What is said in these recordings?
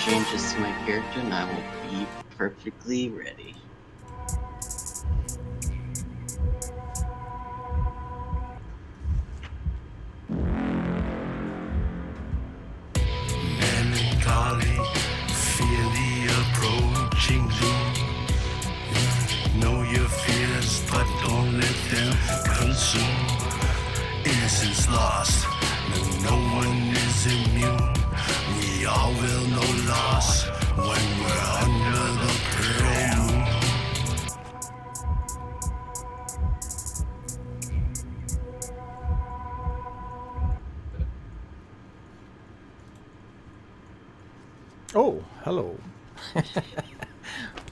changes to my character and I will be perfectly ready. Melancholy, fear the approaching doom. Know your fears, but don't let them consume. Innocence lost, no one is immune. We all will know loss when we're under the pearl moon. Oh, hello.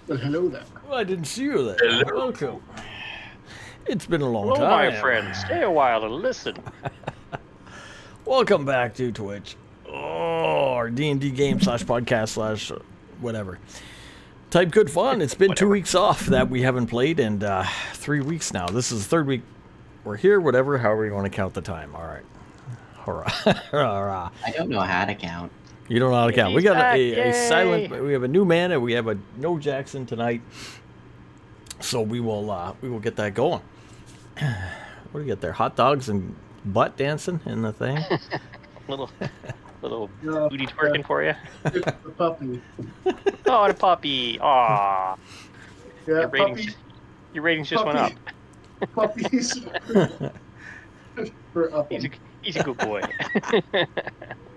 Well, hello there. Well, I didn't see you there. Hello. Welcome. It's been a long Hello, time. my friend. Stay a while and listen. Welcome back to Twitch. Oh, our D&D game / podcast / whatever. Type good fun. It's been 2 weeks off that we haven't played, and 3 weeks now. This is the third week we're here, whatever, however you want to count the time. All right. Hurrah. Hurrah. I don't know how to count. You don't know how to count. We He's got back, a silent. yay. We have a new man, and we have a no Jackson tonight. So we will get that going. What do you get there? Hot dogs and butt dancing in the thing. little Yeah, booty twerking for you. it's the puppy. Oh, and a puppy. Aw. Yeah, Your ratings just went up. Puppies. For up. He's a good boy.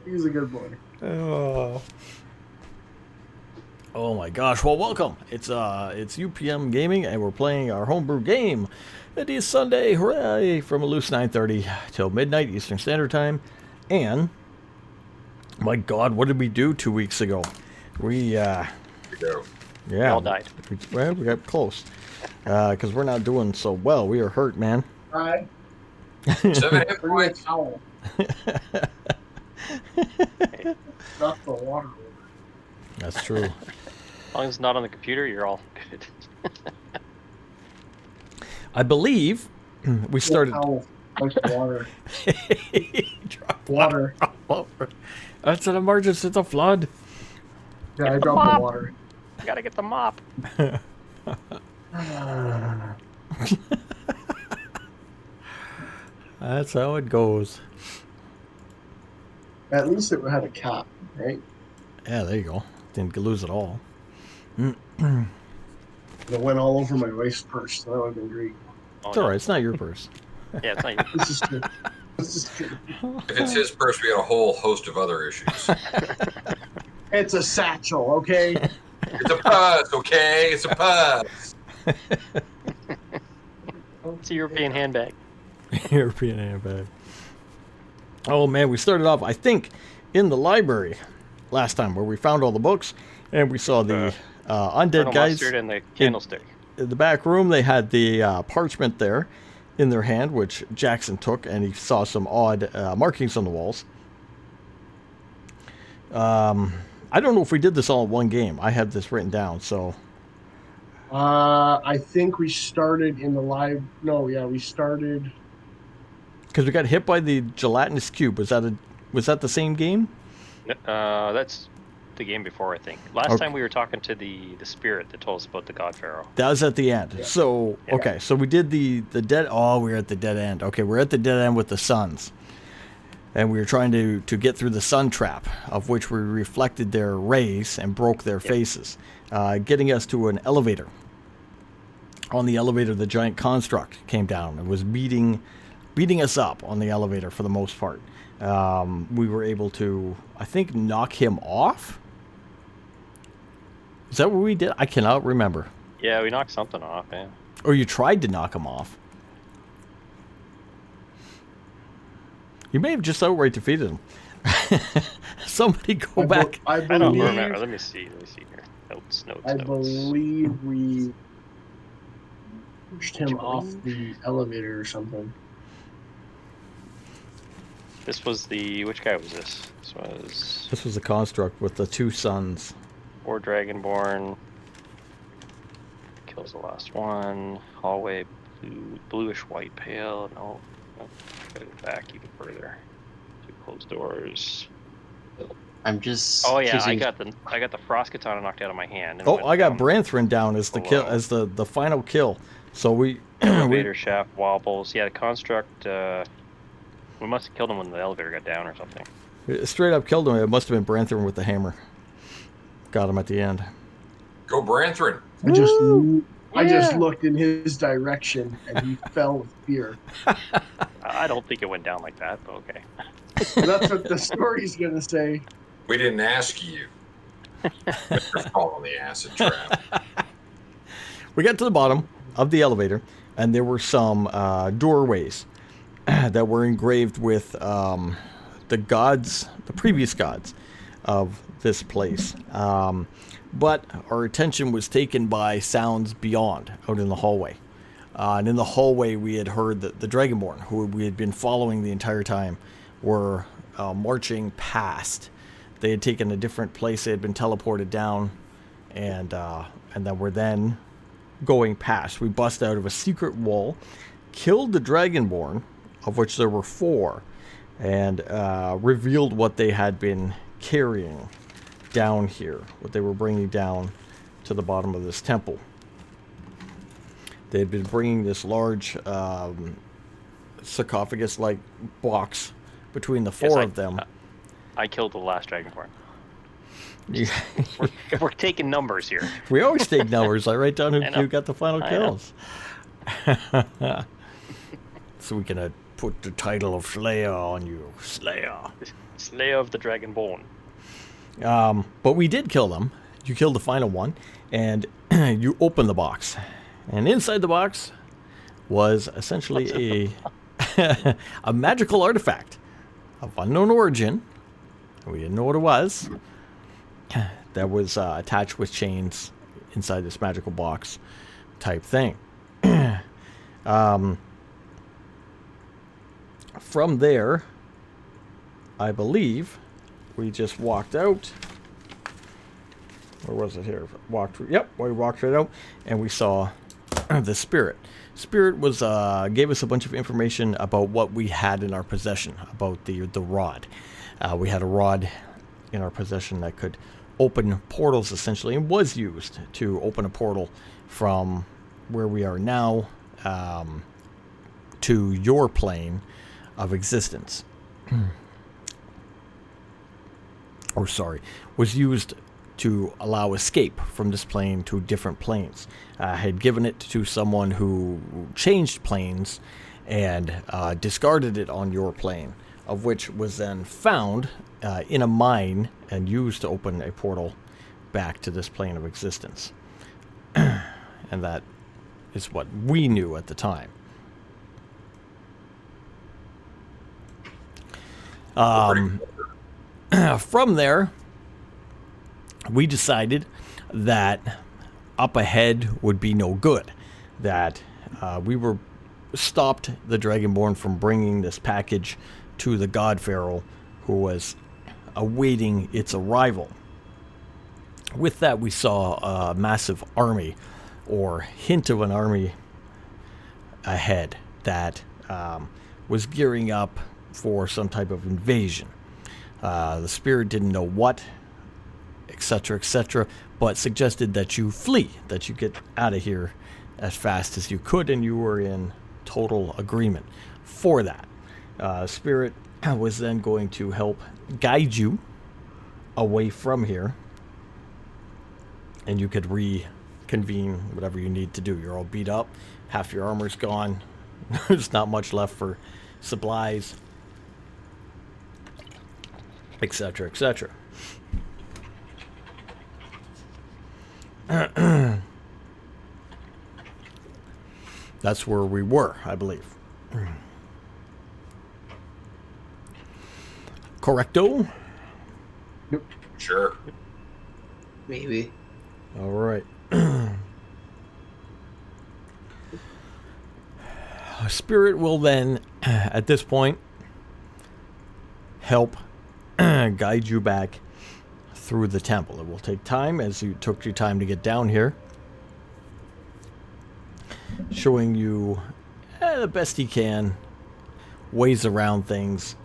He's a good boy. Oh my gosh! Well, welcome. It's UPM Gaming, and we're playing our homebrew game. It is Sunday, hooray! From a loose 9:30 till midnight Eastern Standard Time. And my God, what did we do 2 weeks ago? We We all died. We got close because we're not doing so well. We are hurt, man. Hi. 7 hit Bring me a points. towel. Not the water. That's true. As long as it's not on the computer, you're all good. I believe we started. Towel. Like water. Drop Water. water. That's an emergency. It's a flood. Yeah, I the dropped mop. the water. You gotta get the mop. That's how it goes. At least it had a cap, right? Yeah, there you go. Didn't lose it all. It went all over my waist purse. So that would have been great. Oh, It's no. all right. It's not your purse. Yeah, it's not your. This is good. This is good. If it's his purse, we got a whole host of other issues. It's a satchel, okay? It's a purse, okay? It's a purse. It's a European handbag. European handbag. Oh man, we started off, I think, in the library last time where we found all the books and we saw the undead Colonel guys Mustard and the candlestick. in the back room. They had the parchment there in their hand, which Jackson took, and he saw some odd markings on the walls. I don't know if we did this all in one game. I have this written down, so I think we started in the live. No, yeah, we started. because we got hit by the gelatinous cube. Was that the same game? That's the game before, I think. Last Okay. time we were talking to the spirit that told us about the God Pharaoh. That was at the end. Yeah. So Yeah. okay, so we did the dead. Oh, we were at the dead end. Okay, we're at the dead end with the suns, and we were trying to get through the sun trap, of which we reflected their rays and broke their faces, getting us to an elevator. On the elevator, the giant construct came down and was beating us up on the elevator for the most part. We were able to, I think, knock him off. Is that what we did? I cannot remember. Yeah, we knocked something off, man. Or you tried to knock him off. You may have just outright defeated him. Somebody go back. I I don't believe. remember. Let me see here. Notes. I believe we pushed him off the elevator or something. This was which guy was this? This was a construct with the two suns. Or Dragonborn. Kills the last one. Hallway, bluish white pale. No. Gotta go back even further. Two closed doors. I'm just. Oh yeah, I choosing- got the frost katana knocked out of my hand. And Oh, went I got down. Branthrin down as the kill, below. as the final kill. So we Elevator shaft wobbles. Yeah, the construct. We must have killed him when the elevator got down or something. straight up killed him. It must have been Branthrin with the hammer. Got him at the end. Go Branthrin. I just looked in his direction and he fell with fear. I don't think it went down like that, but okay. That's what the story's gonna say. We didn't ask you. Mr. Fall on the acid trap. We got to the bottom of the elevator, and there were some doorways that were engraved with the gods, the previous gods of this place. But our attention was taken by sounds beyond, out in the hallway. And in the hallway, we had heard that the Dragonborn, who we had been following the entire time, were marching past. They had taken a different place. They had been teleported down, and then were then going past. We bust out of a secret wall, killed the Dragonborn, of which there were 4, and revealed what they had been carrying down here, what they were bringing down to the bottom of this temple. They had been bringing this large sarcophagus-like box between the 4 of them. I killed the last Dragonborn. You- We're taking numbers here. we always take numbers. I write down I know. who got the final I know. kills. So we can put the title of Slayer on you. Slayer. Slayer of the Dragonborn. But we did kill them. You killed the final one, and you opened the box. And inside the box was essentially a magical artifact of unknown origin. We didn't know what it was. That was attached with chains inside this magical box type thing. From there, I believe we just walked out. Where was it here? We walked right out, and we saw the spirit. Spirit was gave us a bunch of information about what we had in our possession, about the rod. We had a rod in our possession that could open portals, essentially, and was used to open a portal from where we are now to your plane of existence. Was used to allow escape from this plane to different planes. I had given it to someone who changed planes and discarded it on your plane, of which was then found in a mine and used to open a portal back to this plane of existence. And that is what we knew at the time. From there, we decided that up ahead would be no good. That we were stopped the Dragonborn from bringing this package to the God Pharaoh, who was awaiting its arrival. With that, we saw a massive army, or hint of an army ahead, that was gearing up for some type of invasion. The spirit didn't know what, etc., but suggested that you flee, that you get out of here as fast as you could, and you were in total agreement for that. Spirit was then going to help guide you away from here, and you could reconvene whatever you need to do. You're all beat up, half your armor's gone, there's not much left for supplies, etc., etc. That's where we were, I believe. Correcto? Sure. Maybe. All right. Spirit will then, at this point, help guide you back through the temple. It will take time, as you took your time to get down here, showing you the best he can ways around things,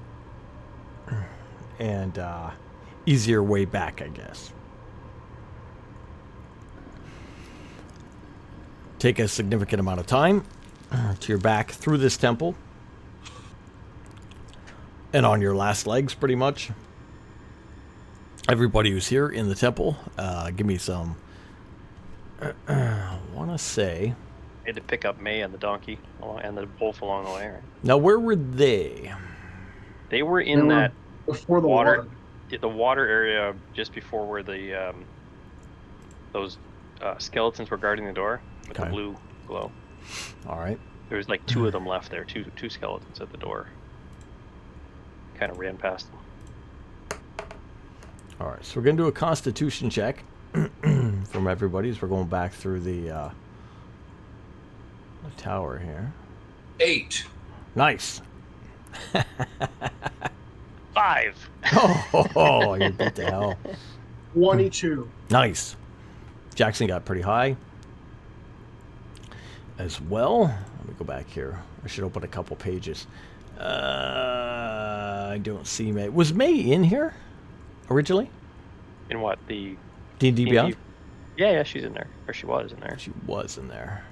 and easier way back, I guess. Take a significant amount of time to your back through this temple. And on your last legs, pretty much. Everybody who's here in the temple, give me some... I want to say... We had to pick up May and the donkey and the wolf along the way, right? Now, where were they? They were in that before the water, water. the water area just before where the those skeletons were guarding the door with the Okay. blue glow. All right. There was like 2 of them left there, two skeletons at the door. Kind of ran past them. All right. So we're going to do a constitution check from everybody as we're going back through the tower here. 8. Nice. 5. Oh, you beat the hell. 22. Nice. Jackson got pretty high as well. Let me go back here. I should open a couple pages. I don't see May. Was May in here originally? In what, the D&D Beyond? Yeah, she's in there, or she was in there. She was in there.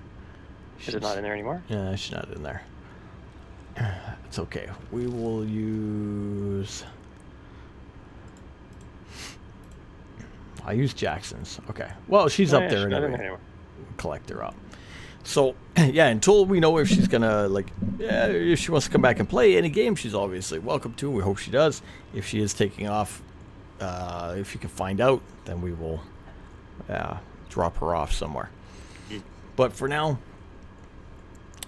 Is it not in there anymore? Yeah, she's not in there. It's okay. We will use... I use Jackson's. Okay. Well, she's Oh, up yeah, there she's not in anyway. there anymore. Collect her up. So, yeah, until we know if she's gonna, like, if she wants to come back and play any game, she's obviously welcome to. We hope she does. If she is taking off, if you can find out, then we will drop her off somewhere. But for now,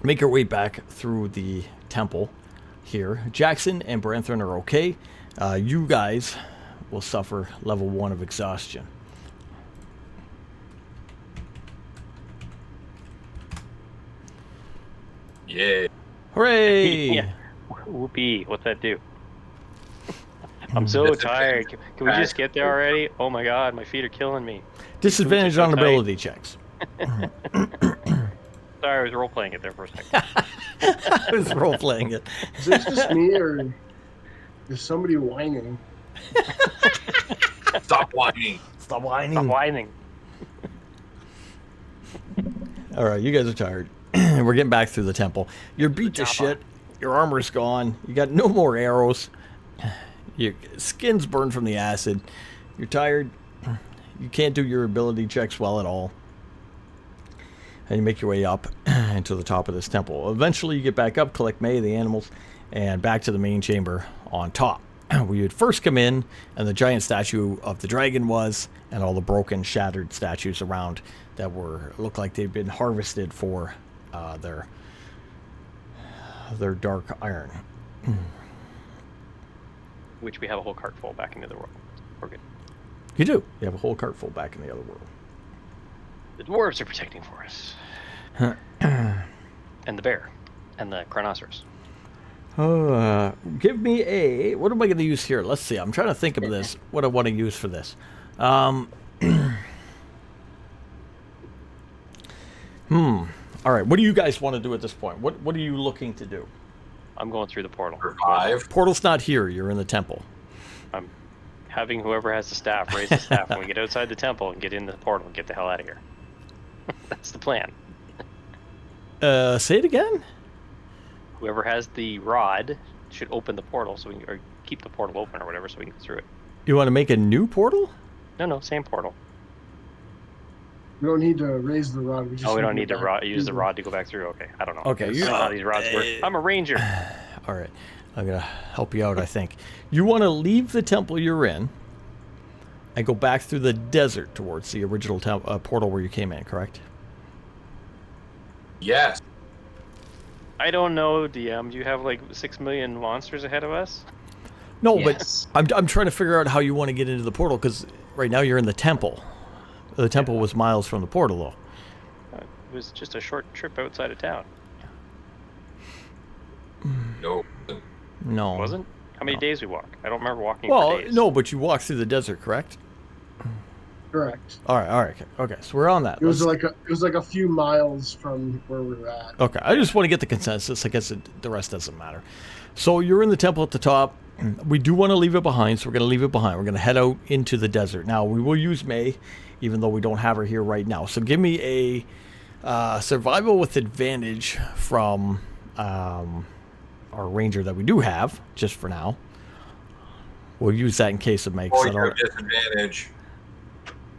make your way back through the temple here. Jackson and Branthron are okay. You guys will suffer level 1 of exhaustion. Yeah. Hooray! Yeah. Whoopee. What's that do? I'm so tired. Can we just get there already? Oh my god, my feet are killing me. Disadvantage so on tight. ability checks. Sorry, I was role playing it there for a second. I was role playing it. Is this just me or is somebody whining? Stop whining. Stop whining. Stop whining. All right, you guys are tired. We're getting back through the temple. You're beat to Jabba. shit. Your armor's gone. You got no more arrows. Your skin's burned from the acid. You're tired. You can't do your ability checks well at all. And you make your way up into the top of this temple. Eventually, you get back up, collect May, the animals, and back to the main chamber on top. Where you'd first come in, and the giant statue of the dragon was, and all the broken, shattered statues around that looked like they'd been harvested for their dark iron. Which we have a whole cart full back into the world. We're good. You do. You have a whole cart full back in the other world. The dwarves are protecting for us. And the bear. And the Chronoceros. Give me a... What am I going to use here? Let's see. I'm trying to think of this. What I want to use for this. All right. What do you guys want to do at this point? What are you looking to do? I'm going through the portal. Revive. Portal's not here. You're in the temple. I'm having whoever has the staff raise the staff when we get outside the temple and get in the portal and get the hell out of here. That's the plan. Say it again? Whoever has the rod should open the portal so we can, or keep the portal open or whatever so we can go through it. You want to make a new portal? No, same portal. We don't need to raise the rod. We just Oh, we don't to need to go back. use the rod to go back through. Okay, I don't know. Okay, I you- don't know how these rods work. I'm a ranger. All right. I'm going to help you out, I think. You want to leave the temple you're in and go back through the desert towards the original portal where you came in, correct? Yes. I don't know, DM. Do you have like 6 million monsters ahead of us? No, Yes. but I'm trying to figure out how you want to get into the portal because right now you're in the temple. The temple was miles from the portal, though. It was just a short trip outside of town. No. No. Wasn't? How many days we walked? I don't remember walking Well, for days. no, but you walked through the desert, correct? Correct. All right, okay. So we're on that. It was Let's- like a few miles from where we were at. Okay, I just want to get the consensus. I guess the rest doesn't matter. So you're in the temple at the top. We do want to leave it behind, so we're going to leave it behind. We're going to head out into the desert. Now, we will use May, even though we don't have her here right now. So give me a survival with advantage from our ranger that we do have, just for now. We'll use that in case of May. 'Cause Oh, I you have don't... disadvantage.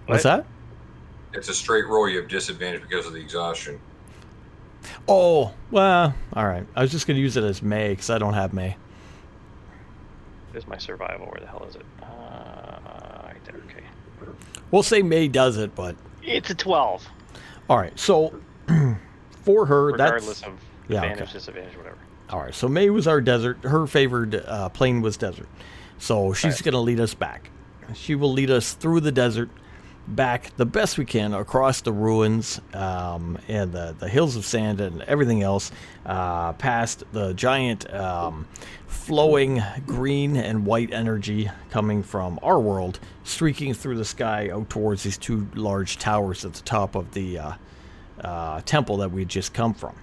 What's that? It's a straight roll. You have disadvantage because of the exhaustion. Oh, well, all right. I was just going to use it as May, because I don't have May. There's my survival. Where the hell is it? Right there. Okay. We'll say May does it, but... It's a 12. All right, so for her, Regardless that's... of Yeah, advantage, okay. disadvantage, whatever. All right, so May was our desert. Her favored plane was desert. So she's Right. going to lead us back. She will lead us through the desert, back the best we can, across the ruins and the hills of sand and everything else, past the giant flowing green and white energy coming from our world, streaking through the sky out towards these two large towers at the top of the temple that we just come from.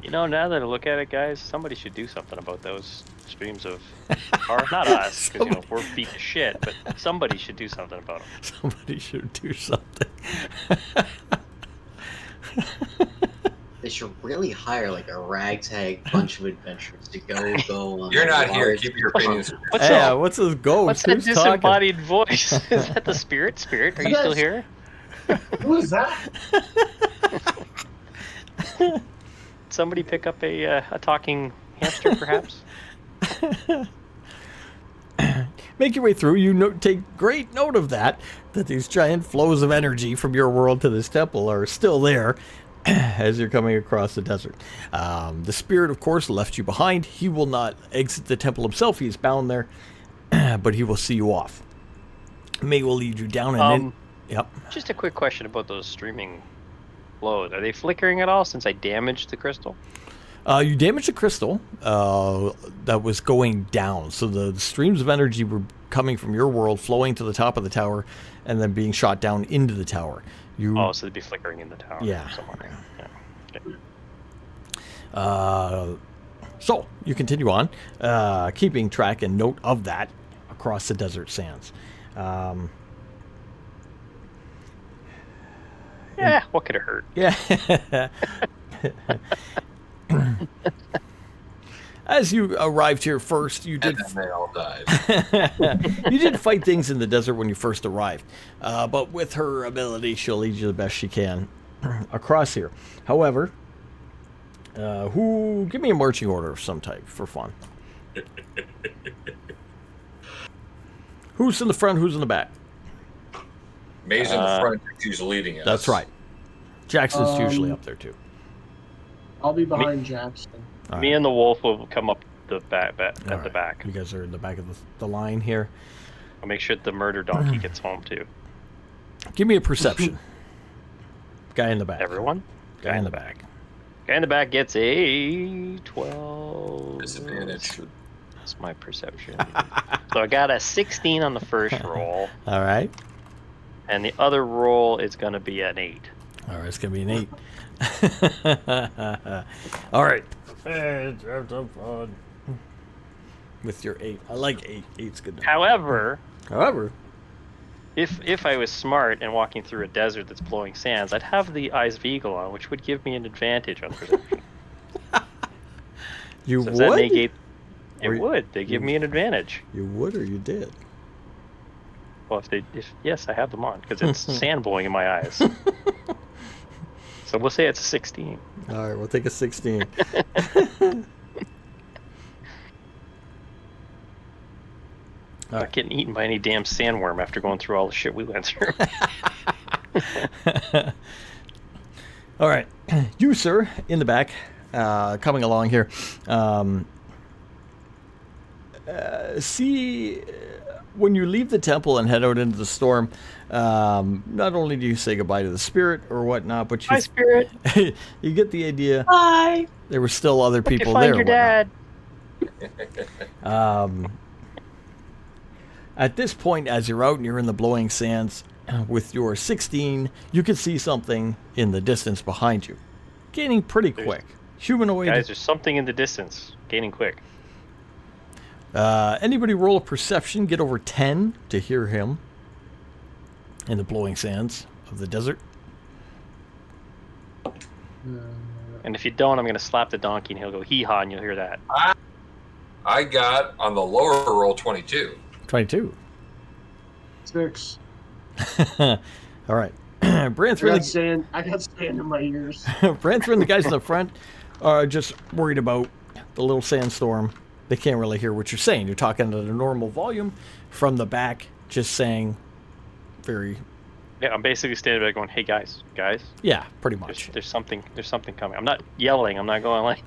You know, now that I look at it, guys, somebody should do something about those streams of... or not us, because, you know, we're beat to shit, but somebody should do something about them. Somebody should do something. They should really hire like a ragtag bunch of adventurers to go on. You're like, not here. large- Keep your opinions. What's Yeah, up? what's this ghost? What's that Who's talking? disembodied voice? Is that the spirit? Spirit, are you still here? Who is that? Somebody pick up a talking hamster, perhaps? Make your way through. Take great note of that these giant flows of energy from your world to this temple are still there as you're coming across the desert. The spirit, of course, left you behind. He will not exit the temple himself. He is bound there, but he will see you off. May will lead you down and in. Yep. Just a quick question about those streaming flows. Are they flickering at all since I damaged the crystal? You damaged the crystal that was going down. So the streams of energy were coming from your world, flowing to the top of the tower, and then being shot down into the tower. Oh, so they'd be flickering in the tower. Yeah. Somewhere. Yeah. Okay. So you continue on, keeping track and note of that across the desert sands. Yeah, what could it hurt? Yeah. As you arrived here first, you And did then they all died. you did fight things in the desert when you first arrived, but with her ability, she'll lead you the best she can across here. However, give me a marching order of some type for fun. Who's in the front? Who's in the back? May's in the front. She's leading us. That's right. Jackson's usually up there too. I'll be behind Jackson. All Me right. and the wolf will come up the back at All the right. back. You guys are in the back of the line here. I'll make sure the murder donkey gets home too. Give me a perception. Guy in the back. Everyone? Guy in the back. Guy in the back gets a 12. Disadvantage. That's my perception. So I got a 16 on the first roll, All right. and the other roll is going to be an 8. All right, it's gonna be an 8. All right. With your 8, I like 8. 8's good. However, However, if I was smart and walking through a desert that's blowing sands, I'd have the Eyes of Eagle on, which would give me an advantage on perception. you So does that would. negate? It Or you- would. They give me an advantage. You would, or you did. Well, yes, I have them on because it's sand blowing in my eyes. So we'll say it's a 16. All right, we'll take a 16. Not getting eaten by any damn sandworm after going through all the shit we went through. All right, you sir in the back, coming along here. See, when you leave the temple and head out into the storm, not only do you say goodbye to the spirit or whatnot, but Hi, Spirit. you get the idea. Hi. There were still other Hope you people find there. your dad. At this point, as you're out and you're in the blowing sands with your 16, you can see something in the distance behind you, gaining pretty quick. Humanoid. Guys, there's something in the distance. gaining quick. Anybody roll a perception, get over 10 to hear him in the blowing sands of the desert. And if you don't, I'm going to slap the donkey and he'll go hee-haw and you'll hear that. I got on the lower roll 22. 22. 6. All right. Branther I got sand in my ears. Branther and the guys in the front are just worried about the little sandstorm. They can't really hear what you're saying. You're talking at a normal volume from the back, just saying very... Yeah, I'm basically standing there going, hey, guys. Yeah, pretty much. There's something coming. I'm not yelling. I'm not going like,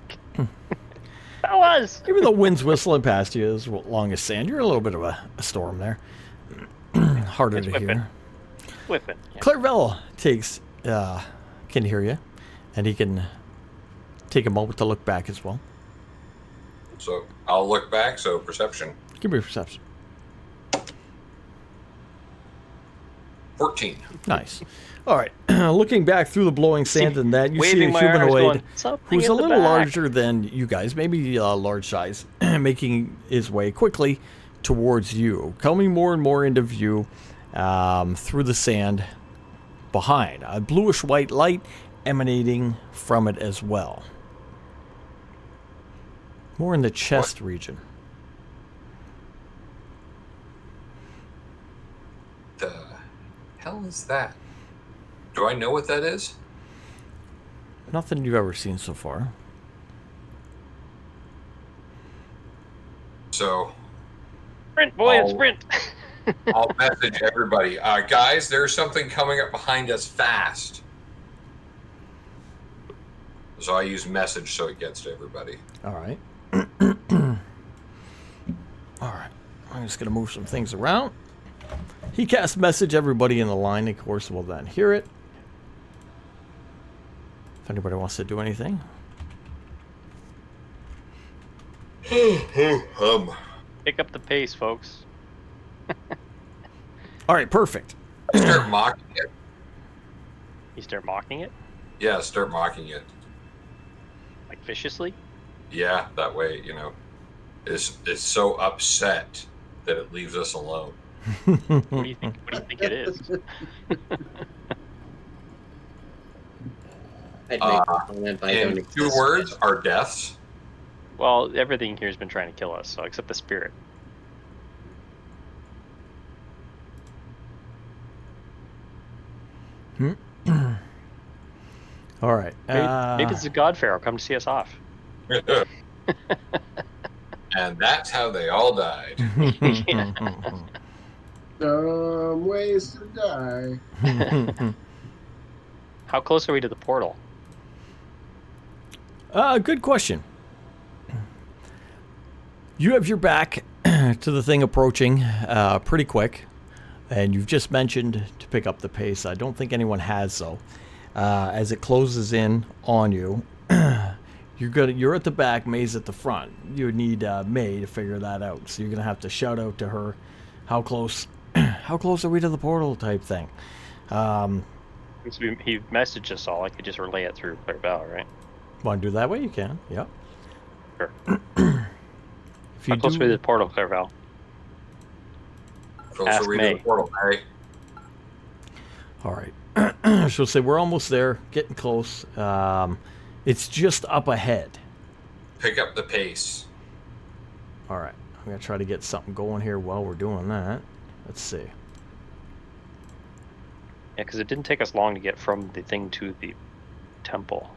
fellas! Even though wind's whistling past you as long as sand, you're a little bit of a storm there. Harder It's to whipping. hear. Whipping. Yeah. Clairvel can hear you, and he can take a moment to look back as well. So I'll look back. So perception. Give me a perception. 14. Nice. All right. Looking back through the blowing sand and that, you see a Waving my arms humanoid going, "Something who's in a the little back." larger than you guys, maybe large size, making his way quickly towards you, coming more and more into view through the sand behind. A bluish white light emanating from it as well. More in the chest region. The hell is that? Do I know what that is? Nothing you've ever seen so far. So Sprint, boy, Oh. sprint! I'll message everybody. Guys, there's something coming up behind us fast. So I use message so it gets to everybody. All right. All right. I'm just going to move some things around. He casts message. Everybody in the line, of course, will then hear it. If anybody wants to do anything. Pick up the pace, folks. All right, perfect. Start mocking it. You start mocking it, Yeah, start mocking it. like viciously. Yeah, that way, it's so upset that it leaves us alone. What do you think? What do you think it is? I'd make a comment, but I don't In exist. 2 words, our deaths. Well, everything here has been trying to kill us, so except the spirit. All right. Maybe it's the God Pharaoh come to see us off. And that's how they all died. Some ways to die. How close are we to the portal? Good question. You have your back to the thing approaching pretty quick, and you've just mentioned to pick up the pace. I don't think anyone has, though. As it closes in on you, you're at the back, May's at the front. You would need May to figure that out. So you're gonna have to shout out to her, how close are we to the portal type thing. Since he messaged us all, I could just relay it through Clairvel, right? Want to do that way? You can. Yep. Sure. If you How close are we to do, the portal, Clairvel? Closer Ask we to May. the portal, May. all right. She'll say we're almost there, getting close. It's just up ahead. Pick up the pace. All right. I'm gonna try to get something going here while we're doing that. Let's see. Yeah, because it didn't take us long to get from the thing to the temple.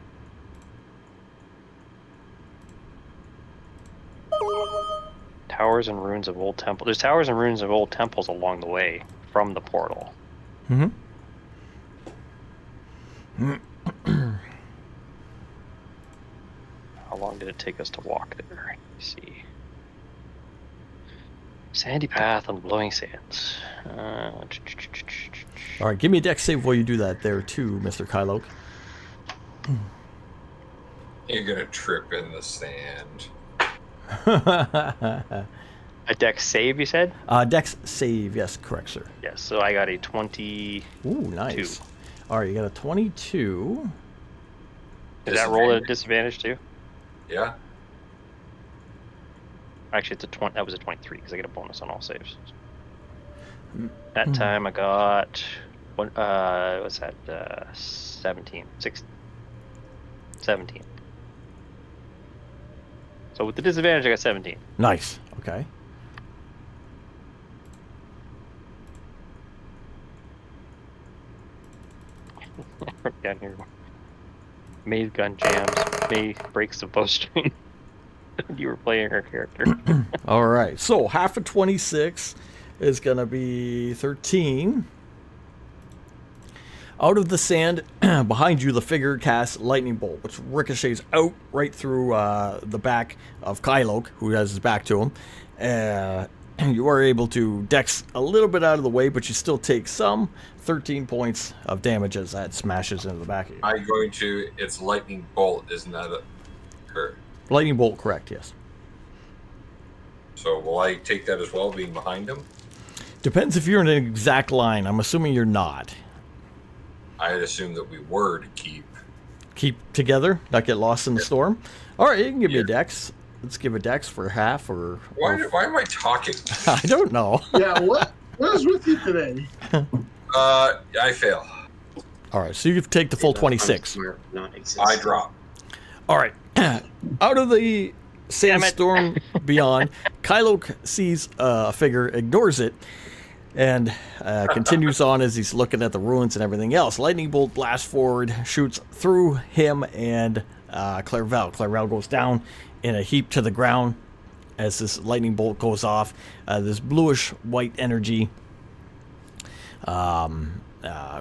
Towers and ruins of old temple. There's towers and ruins of old temples along the way from the portal. Mm-hmm. How long did it take us to walk there? Let me see. Sandy path on glowing sands. All right. Give me a dex save while you do that there too, Mr. Kyloke. You're gonna trip in the sand. A dex save, you said? Dex save. Yes, correct, sir. Yes. So I got a 20. Ooh, nice. All right, you got a 22. Is that roll at a disadvantage too? Yeah. Actually, it's a 20. That was a 23 because I get a bonus on all saves. That time I got what's that? 17. 17. So with the disadvantage, I got 17. Nice. Okay. Down here. May's gun jams. May breaks the bowstring. You were playing her character. All right. So half of 26 is going to be 13. Out of the sand behind you, the figure casts lightning bolt, which ricochets out right through the back of Kylok, who has his back to him. You are able to dex a little bit out of the way, but you still take some 13 points of damage as that smashes into the back of you. I'm going to. It's lightning bolt, isn't that her? Lightning bolt, correct? Yes. So will I take that as well, being behind him? Depends if you're in an exact line. I'm assuming you're not. I'd assume that we were to Keep together, not get lost in the storm. All right, you can give me a dex. Let's give a dex for half or. Why am I talking? I don't know. Yeah, what is with you today? I fail. All right, so you take the full 26. Smart, not exist. I drop. All right. Out of the sandstorm beyond, Kylok sees a figure, ignores it, and continues on as he's looking at the ruins and everything else. Lightning bolt blasts forward, shoots through him and Clairvel. Clairvel goes down in a heap to the ground as this lightning bolt goes off. This bluish white energy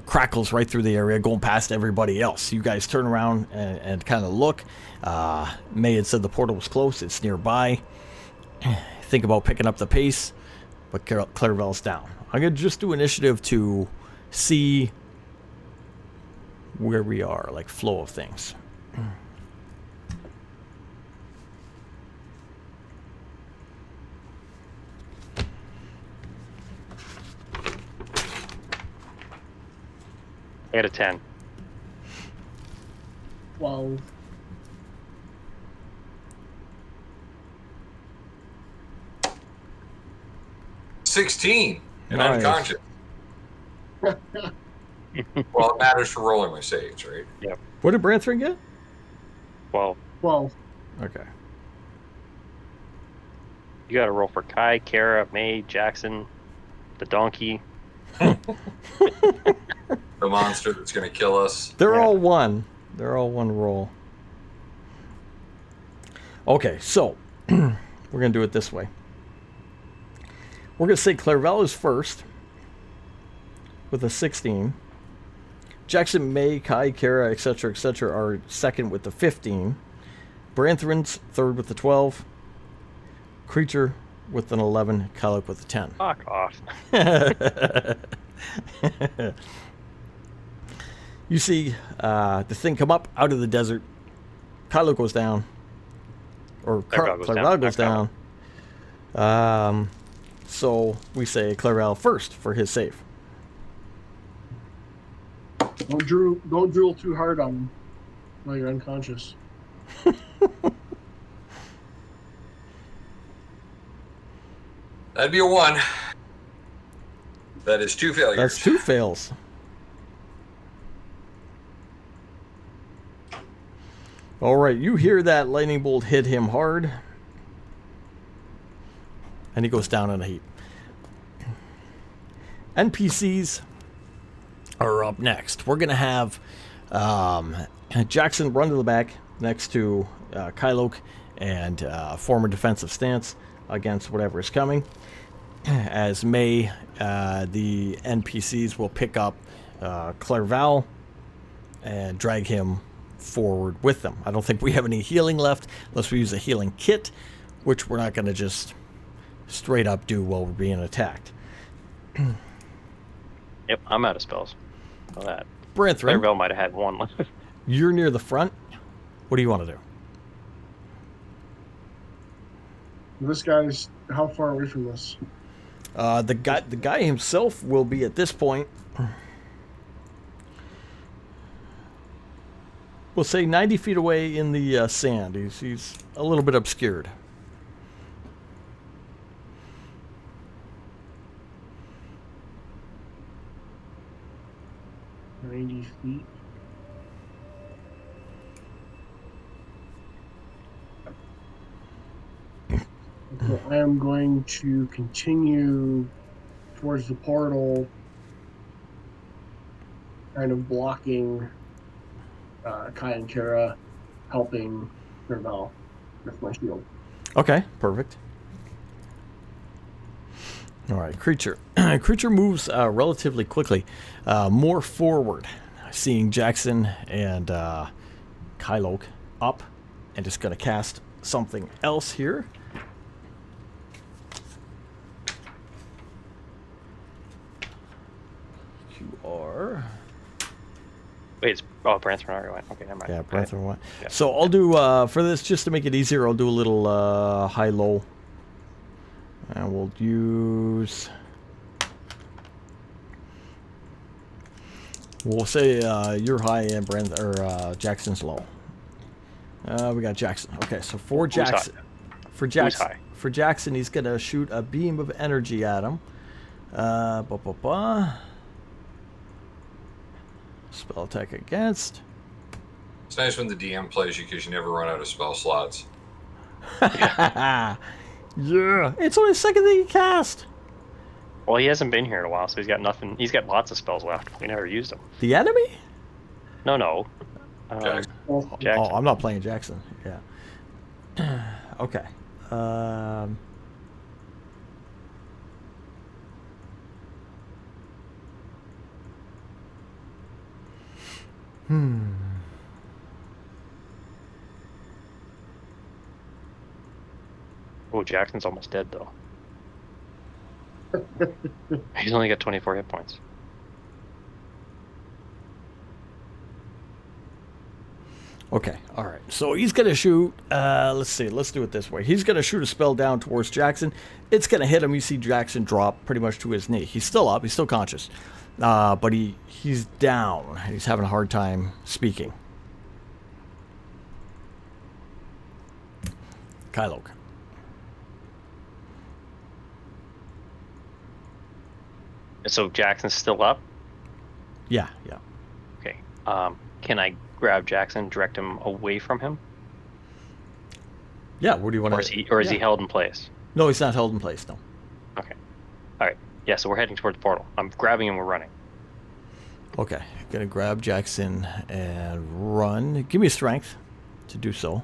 crackles right through the area, going past everybody else. You guys turn around and kind of look. May had said the portal was close. It's nearby. Think about picking up the pace, but Clairvel's down. I'm going to just do initiative to see where we are, like flow of things. I got a 10. Well, 16 and Nice. unconscious. Well, it matters for rolling my saves, right? What did Branthring get? 12. Okay. You got to roll for Kai, Kara, May, Jackson, the donkey. The monster that's going to kill us. They're Yeah. all one. They're all one roll. Okay, so we're going to do it this way. We're going to say Clairvel is first with a 16. Jackson, May, Kai, Kara, etc., are second with the 15. Branthrin's third with the 12. Creature with an 11. Kylok with a 10. Fuck off. You see the thing come up out of the desert. Kylok goes down. Or Clairvel goes down. So we say Clairvel first for his save. don't drool too hard on him while you're unconscious. That'd be a 1. That is 2 failures. That's 2 fails. All right, you hear that lightning bolt hit him hard. And he goes down in a heap. NPCs are up next. We're going to have Jackson run to the back next to Kylok and form a defensive stance against whatever is coming. As May, the NPCs will pick up Clairvel and drag him forward with them. I don't think we have any healing left unless we use a healing kit, which we're not going to just straight up do while we're being attacked. Yep, I'm out of spells. All that. Branthrin, Clairvel might have had one left. you're near the front. What do you want to do? This guy's how far away from this? The guy himself will be at this point. We'll say 90 feet away in the sand. He's a little bit obscured. 90 feet. Okay, I am going to continue towards the portal, kind of blocking Kai and Kara, helping Nerval with my shield. Okay, perfect. All right, creature. Creature moves relatively quickly, more forward, seeing Jackson and Kylok up, and just going to cast something else here. You are... Wait, it's Branthorn already went. Okay, never mind. Yeah, Okay. Branthorn went. Yeah. So I'll do, for this, just to make it easier, I'll do a little high-low. And we'll use... We'll say you're high and Jackson's low. We got Jackson. Okay, so for Who's high? Jackson, high? For Jackson, he's gonna shoot a beam of energy at him. Spell attack against. It's nice when the DM plays you because you never run out of spell slots. Yeah, it's only the second thing he cast. Well, he hasn't been here in a while, so he's got nothing. He's got lots of spells left. We never used them. The enemy? No. Jackson. Jackson. Oh, I'm not playing Jackson. Yeah. Okay. Oh, Jackson's almost dead though. He's only got 24 hit points. Okay, all right. So he's going to shoot, let's see, let's do it this way. He's going to shoot a spell down towards Jackson. It's going to hit him. You see Jackson drop pretty much to his knee. He's still up. He's still conscious. But he's down. He's having a hard time speaking. Kylok. So Jackson's still up? Yeah. Okay. Can I grab Jackson, direct him away from him? Yeah, where do you want to... Or is he held in place? No, he's not held in place, no. Okay. Alright. Yeah, so we're heading towards the portal. I'm grabbing him, we're running. Okay, gonna grab Jackson and run. Give me strength to do so.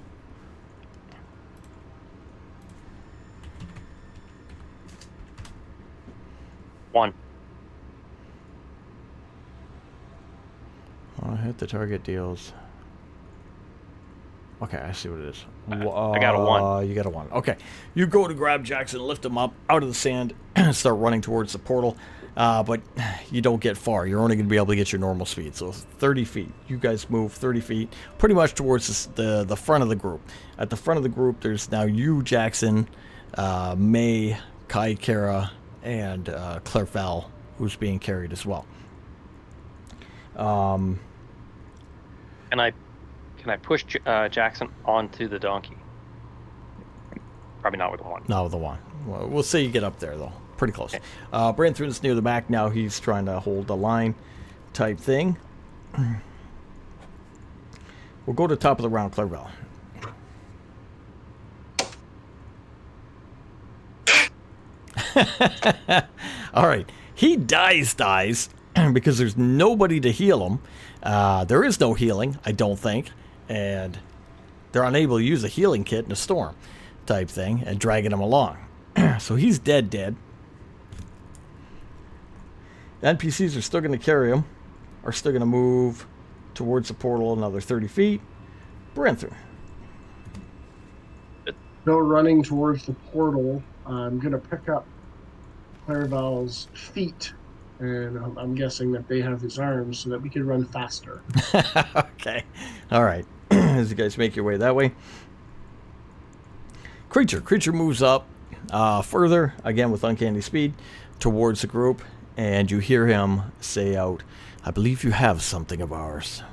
One. Hit the target deals. Okay, I see what it is. I got a 1. You got a 1. Okay. You go to grab Jackson, lift him up out of the sand, and start running towards the portal. But you don't get far. You're only going to be able to get your normal speed. So 30 feet. You guys move 30 feet pretty much towards the front of the group. At the front of the group, there's now you, Jackson, May, Kai, Kara, and Clairfell, who's being carried as well. Can I push Jackson onto the donkey? Probably not with the 1. Not with the 1. Well, we'll say you get up there, though. Pretty close. Branthorn's near the back now. He's trying to hold the line type thing. We'll go to the top of the round, Clairfell. All right. He dies because there's nobody to heal him. There is no healing, I don't think. And they're unable to use a healing kit in a storm type thing and dragging him along. So he's dead. NPCs are still going to carry him. Are still going to move towards the portal another 30 feet. Branthorn. So running towards the portal, I'm going to pick up Clairval's feet, and I'm guessing that they have his arms so that we can run faster. Okay. All right. As you guys make your way that way. Creature moves up further, again with uncanny speed, towards the group, and you hear him say out, "I believe you have something of ours."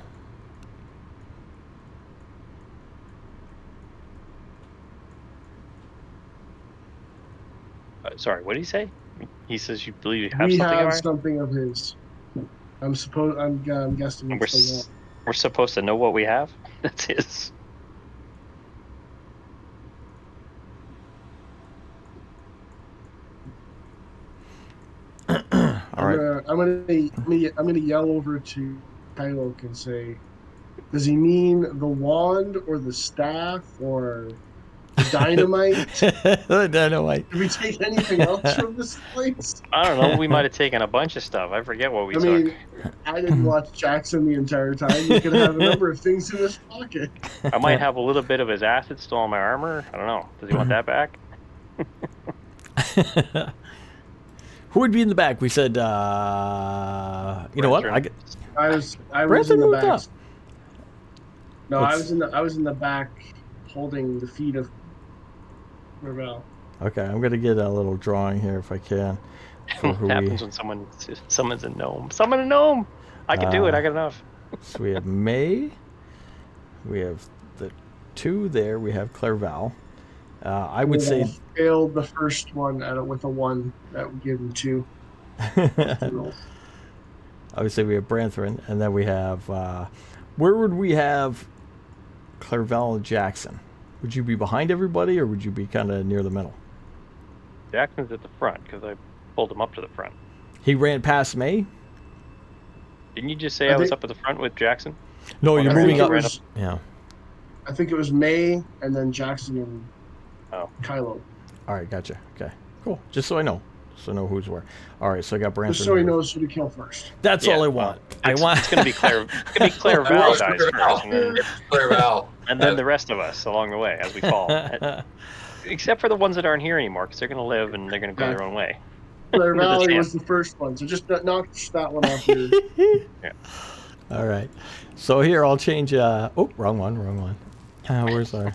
Sorry, what did he say? He says you believe you have We something have of ours? something of his. I'm guessing And it's the one. we're supposed to know what we have. That's his. All right. I'm gonna yell over to Kyloke and say, does he mean the wand or the staff or the dynamite? Dynamite. Did we take anything else from this place? I don't know. We might have taken a bunch of stuff. I forget what we I took. mean, I didn't watch Jackson the entire time. You could have a number of things in his pocket. I might have a little bit of his acid still on my armor. I don't know. Does he want that back? Who would be in the back? We said, you know what? Brentford. I was Brandon in the moved back. up. No, Let's- I was in the back holding the feet of Ravel. Okay, I'm gonna get a little drawing here if I can. For What who we, happens when someone summons a gnome? Summon a gnome! I can do it. I got enough. so we have May. We have the 2 there. We have Clairval. I would say I failed the first one with a 1. That would give him 2. I would say we have Branthrin, and then we have where would we have Clairval and Jackson? Would you be behind everybody, or would you be kind of near the middle? Jackson's at the front because I pulled him up to the front. He ran past May. Didn't you just say I I was think- up at the front with Jackson? No, you're I think moving it up. was- Yeah. I think it was May and then Jackson and Oh. Kylo. All right, gotcha. Okay, cool. Just so I know, who's where. All right, so I got Branthrin. Just so he here. knows who to kill first. That's Yeah, all I well, want. I It's, want. it's gonna be Claire. It's gonna be Claire Val dies first, Claire Val. and then the rest of us along the way as we fall. Except for the ones that aren't here anymore, because they're gonna live and they're gonna go their own way. Claire Under the Valley sand. was the first one, so just knock that one off your. All right. So here I'll change. Oh, wrong one. Where's our?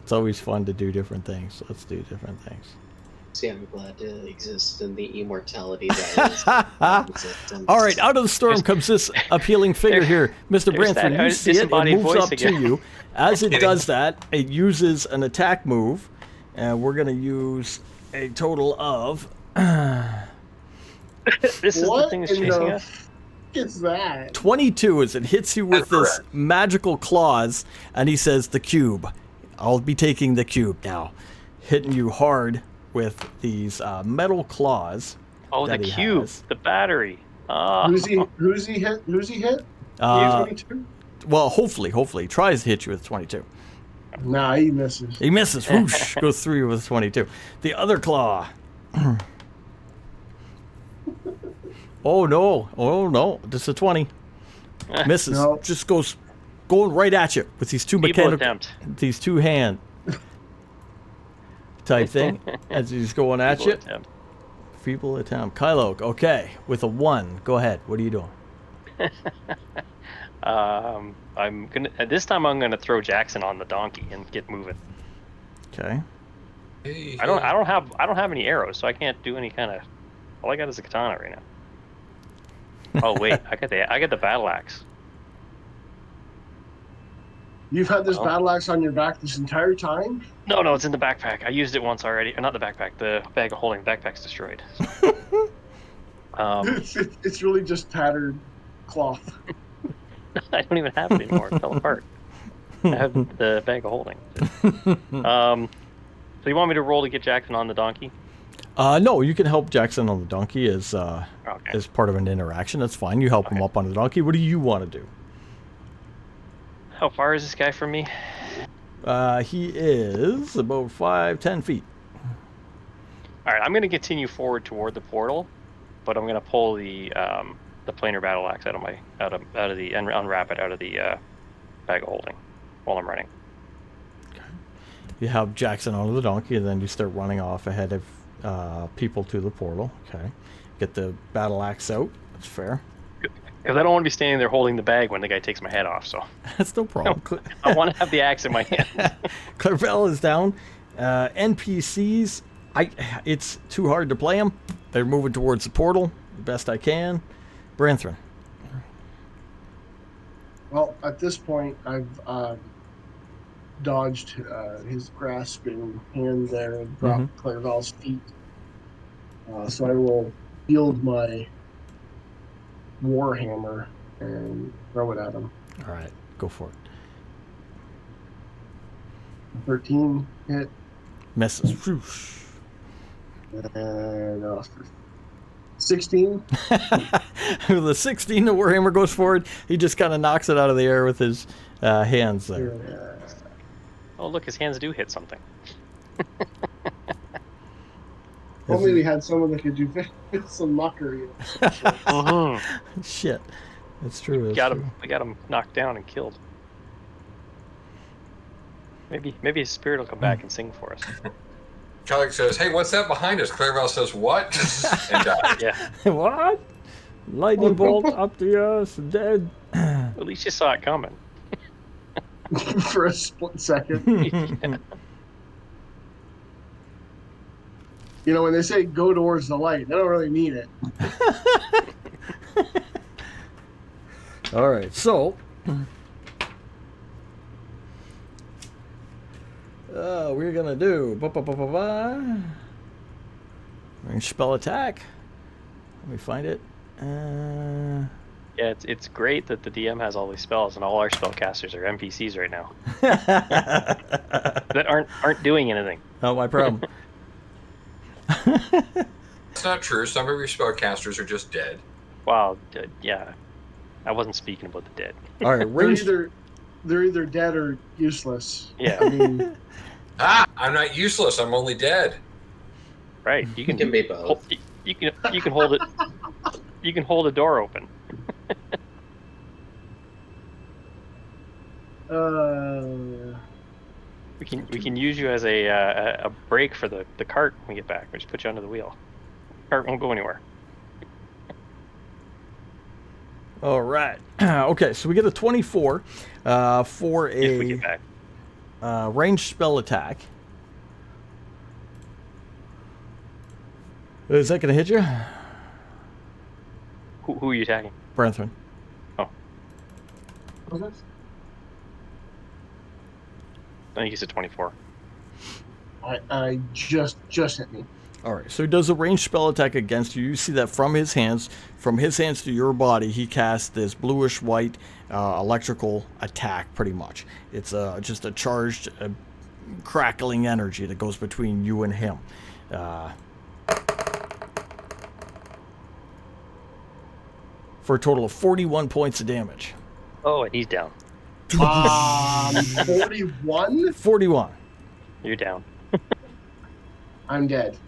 It's always fun to do different things. Let's do different things. See, I'm glad to exist in the immortality that is existence. All right, out of the storm comes this appealing figure here, Mr. there's Branthrin. that You see it, it disembodied moves voice up again. to you. As it does that, it uses an attack move, and we're going to use a total of. This is the What thing that's in chasing the us. f- is that? 22 as it hits you with That's this magical claws, and he says the cube. I'll be taking the cube now, hitting you hard with these metal claws. Oh, the that he cube, has. the battery. Oh, Who's he hit? Who's he hit? Uh, 22? well, hopefully, he tries to hit you with 22. Nah, he misses. He misses. Whoosh, goes through you with 22. The other claw. Oh no! Just a 20. Misses. No. Just goes going right at you with these two feeble mechanical, attempt. these two hand type thing as he's going at Feeble you. attempt. Feeble attempt. Kylo, okay, with a 1. Go ahead. What are you doing? I'm gonna. This time I'm gonna throw Jackson on the donkey and get moving. Okay. I don't have any arrows, so I can't do any kind of. All I got is a katana right now. Oh wait, I got the battle axe. You've had this Oh. battle axe on your back this entire time? No, it's in the backpack. I used it once already. Or not the backpack. The bag of holding. The backpack's destroyed. It's really just tattered cloth. I don't even have it anymore. It fell apart. I have the bag of holding. So you want me to roll to get Jackson on the donkey? No, you can help Jackson on the donkey as Okay. as part of an interaction. That's fine. You help him Okay. up on the donkey. What do you want to do? How far is this guy from me? He is about 5-10 feet. All right, I'm going to continue forward toward the portal, but I'm going to pull the planar battle axe out of the and unwrap it out of the bag of holding while I'm running. You help Jackson onto the donkey, and then you start running off ahead of people to the portal. Okay. Get the battle axe out. That's fair. Because I don't want to be standing there holding the bag when the guy takes my head off. So That's no problem. I want to have the axe in my hand. Clairval is down. NPCs, it's too hard to play them. They're moving towards the portal the best I can. Branthrin. Well, at this point, I've dodged his grasping hand there and dropped Clairval's feet. So I will yield my Warhammer and throw it at him. All right, go for it. 13 hit. Misses. Whoosh. And 16. With the 16, the Warhammer goes forward. He just kind of knocks it out of the air with his hands there. Oh, look, his hands do hit something. Only we had someone that could do some mockery. Shit. That's true. That's got true. him. We got him knocked down and killed. Maybe his spirit will come back and sing for us. Kellic says, "Hey, what's that behind us?" Clairval says, "What?" and dies. Yeah. What? Lightning bolt up the ass, dead. At least you saw it coming. For a split second. You know, when they say go towards the light, they don't really mean it. All right, so we're gonna do range spell attack. Let me find it. Yeah, it's great that the DM has all these spells and all our spellcasters are NPCs right now that aren't doing anything. Not my problem. That's not true. Some of your spellcasters are just dead. Wow, yeah. I wasn't speaking about the dead. All right, range. They're either dead or useless. Yeah, I mean, I'm not useless. I'm only dead. right. You It can be both. You can hold it. You can hold a door open. We can use you as a brake for the cart when we get back. We just put you under the wheel. Cart won't go anywhere. All right. Okay, so we get a 24 for If we get back. ranged spell attack. Is that going to hit you? Who are you attacking? Branthrin. I think he's at 24. I just hit me. All right, so he does a ranged spell attack against you. You see that from his hands to your body, he casts this bluish-white electrical attack, pretty much. It's just a charged, crackling energy that goes between you and him. For a total of 41 points of damage. Oh, and he's down. 41? 41. You're down. I'm dead.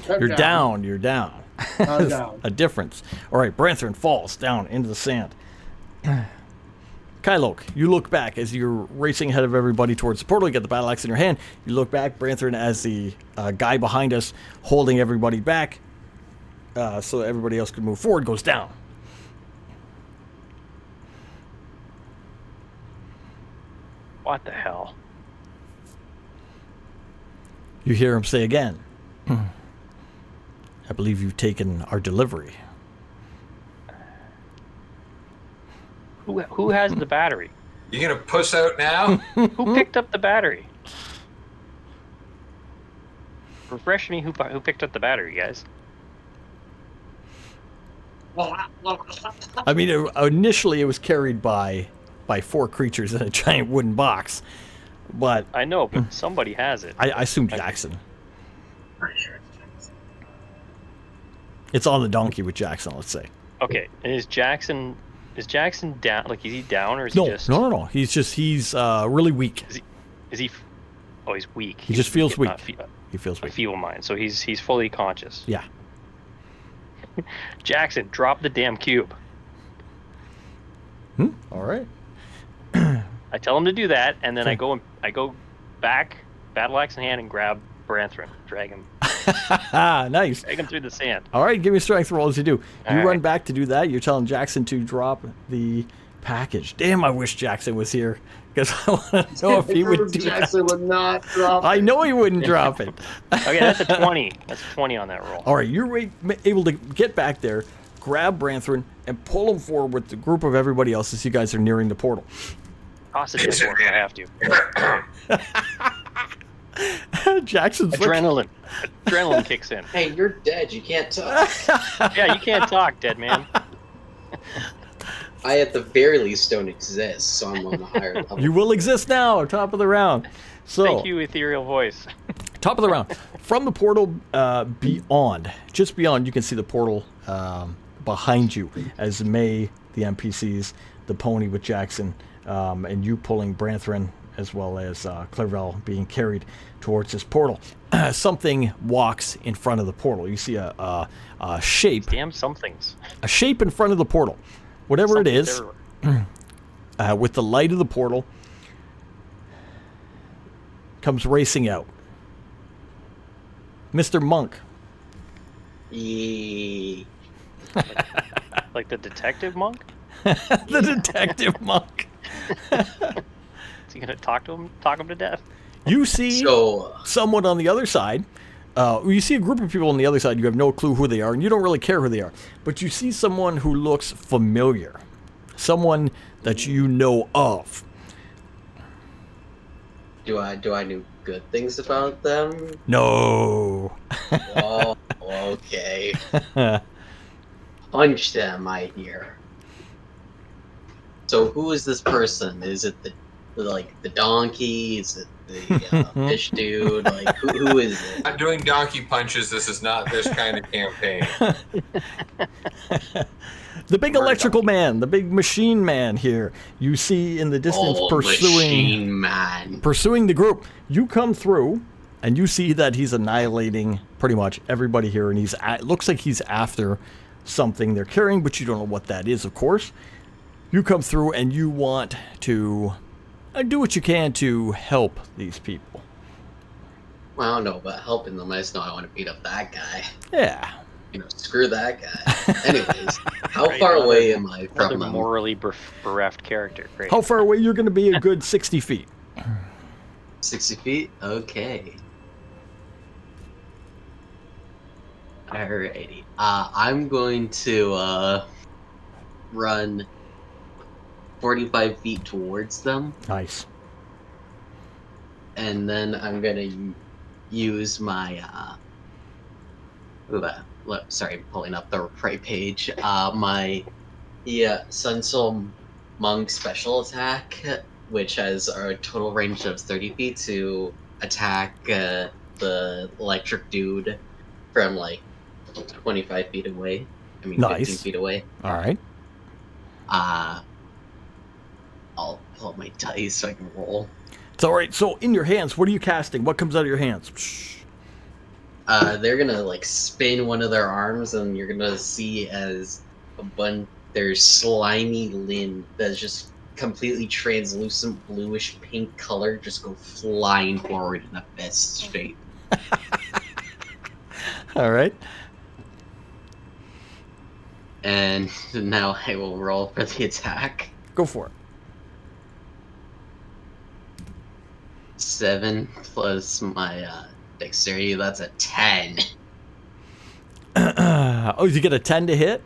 You're down. You're down. I'm down. A difference. All right, Branthrin falls down into the sand. Kylok, you look back as you're racing ahead of everybody towards the portal. You get the battle axe in your hand. You look back, Branthrin, as the guy behind us holding everybody back so that everybody else can move forward, goes down. What the hell? You hear him say again, I believe you've taken our delivery. Who has the battery? You gonna puss out now? Who picked up the battery? Refresh me. Who picked up the battery, guys? I mean, initially it was carried by 4 creatures in a giant wooden box, but I know, but somebody has it. I assume Jackson. It's on the donkey with Jackson, let's say. Okay, and is Jackson down? Like, is he down or is No, he just? no. He's really weak. Is he? Oh, he's weak. He just feels weak. Not He feels a weak. feeble mind, so he's fully conscious. Yeah. Jackson, drop the damn cube. All right. I tell him to do that, and then I go back, battle axe in hand, and grab Branthrin, drag him Nice. through the sand. All right, give me a strength roll as you do. All You run right. back to do that. You're telling Jackson to drop the package. Damn, I wish Jackson was here because I want to know if he would do Jackson that. would not drop I it. know he wouldn't drop it. Okay, that's a 20. That's a 20 on that roll. All right, you're able to get back there, grab Branthrin, and pull him forward with the group of everybody else as you guys are nearing the portal. Toss it in if I have to. Jackson's like, Adrenaline kicks in. Hey, you're dead. You can't talk. Yeah, you can't talk, dead man. I at the very least don't exist, so I'm on the higher level. You will exist now, top of the round. So, Thank you, ethereal voice. top of the round. From the portal beyond, just beyond, you can see the portal behind you as May, the NPCs, the pony with Jackson, and you pulling Branthrin, as well as Clerval being carried towards this portal. Something walks in front of the portal. You see a shape. Damn somethings. A shape in front of the portal. Whatever it is, with the light of the portal, comes racing out. Mr. Monk. Yee. Like the detective monk? The detective monk. Is he gonna talk him to death? You see So, someone on the other side. You see a group of people on the other side. You have no clue who they are, and you don't really care who they are. But you see someone who looks familiar. Someone that you know of. do I know good things about them? No. Oh, okay. Punch them, I hear. So who is this person? Is it the donkey? Is it the fish dude? Like who is it? I'm doing donkey punches. This is not this kind of campaign. The big electrical man, the big machine man here. You see in the distance Machine Man. pursuing the group. You come through, and you see that he's annihilating pretty much everybody here, and it looks like he's after something they're carrying, but you don't know what that is, of course. You come through, and you want to do what you can to help these people. Well, I don't know about helping them. I just know I want to beat up that guy. Yeah. Screw that guy. Anyways, how Right, far another- away am I Another from them? morally bereft character. Great. How far away? You're going to be a good 60 feet. 60 feet? Okay. Alrighty. I'm going to run 45 feet towards them, Nice. and then I'm gonna use my sorry, pulling up the right page. My Sun Soul Monk special attack, which has a total range of 30 feet to attack the electric dude from like 25 feet away. I mean, Nice. 15 feet away. All right. I'll pull up my dice so I can roll. It's all right. So in your hands, what are you casting? What comes out of your hands? They're gonna like spin one of their arms, and you're gonna see as their slimy limb that's just completely translucent bluish pink color just go flying forward in a fist shape. All right. And now I will roll for the attack. Go for it. 7 plus my dexterity, that's a 10. Oh, you get a 10 to hit?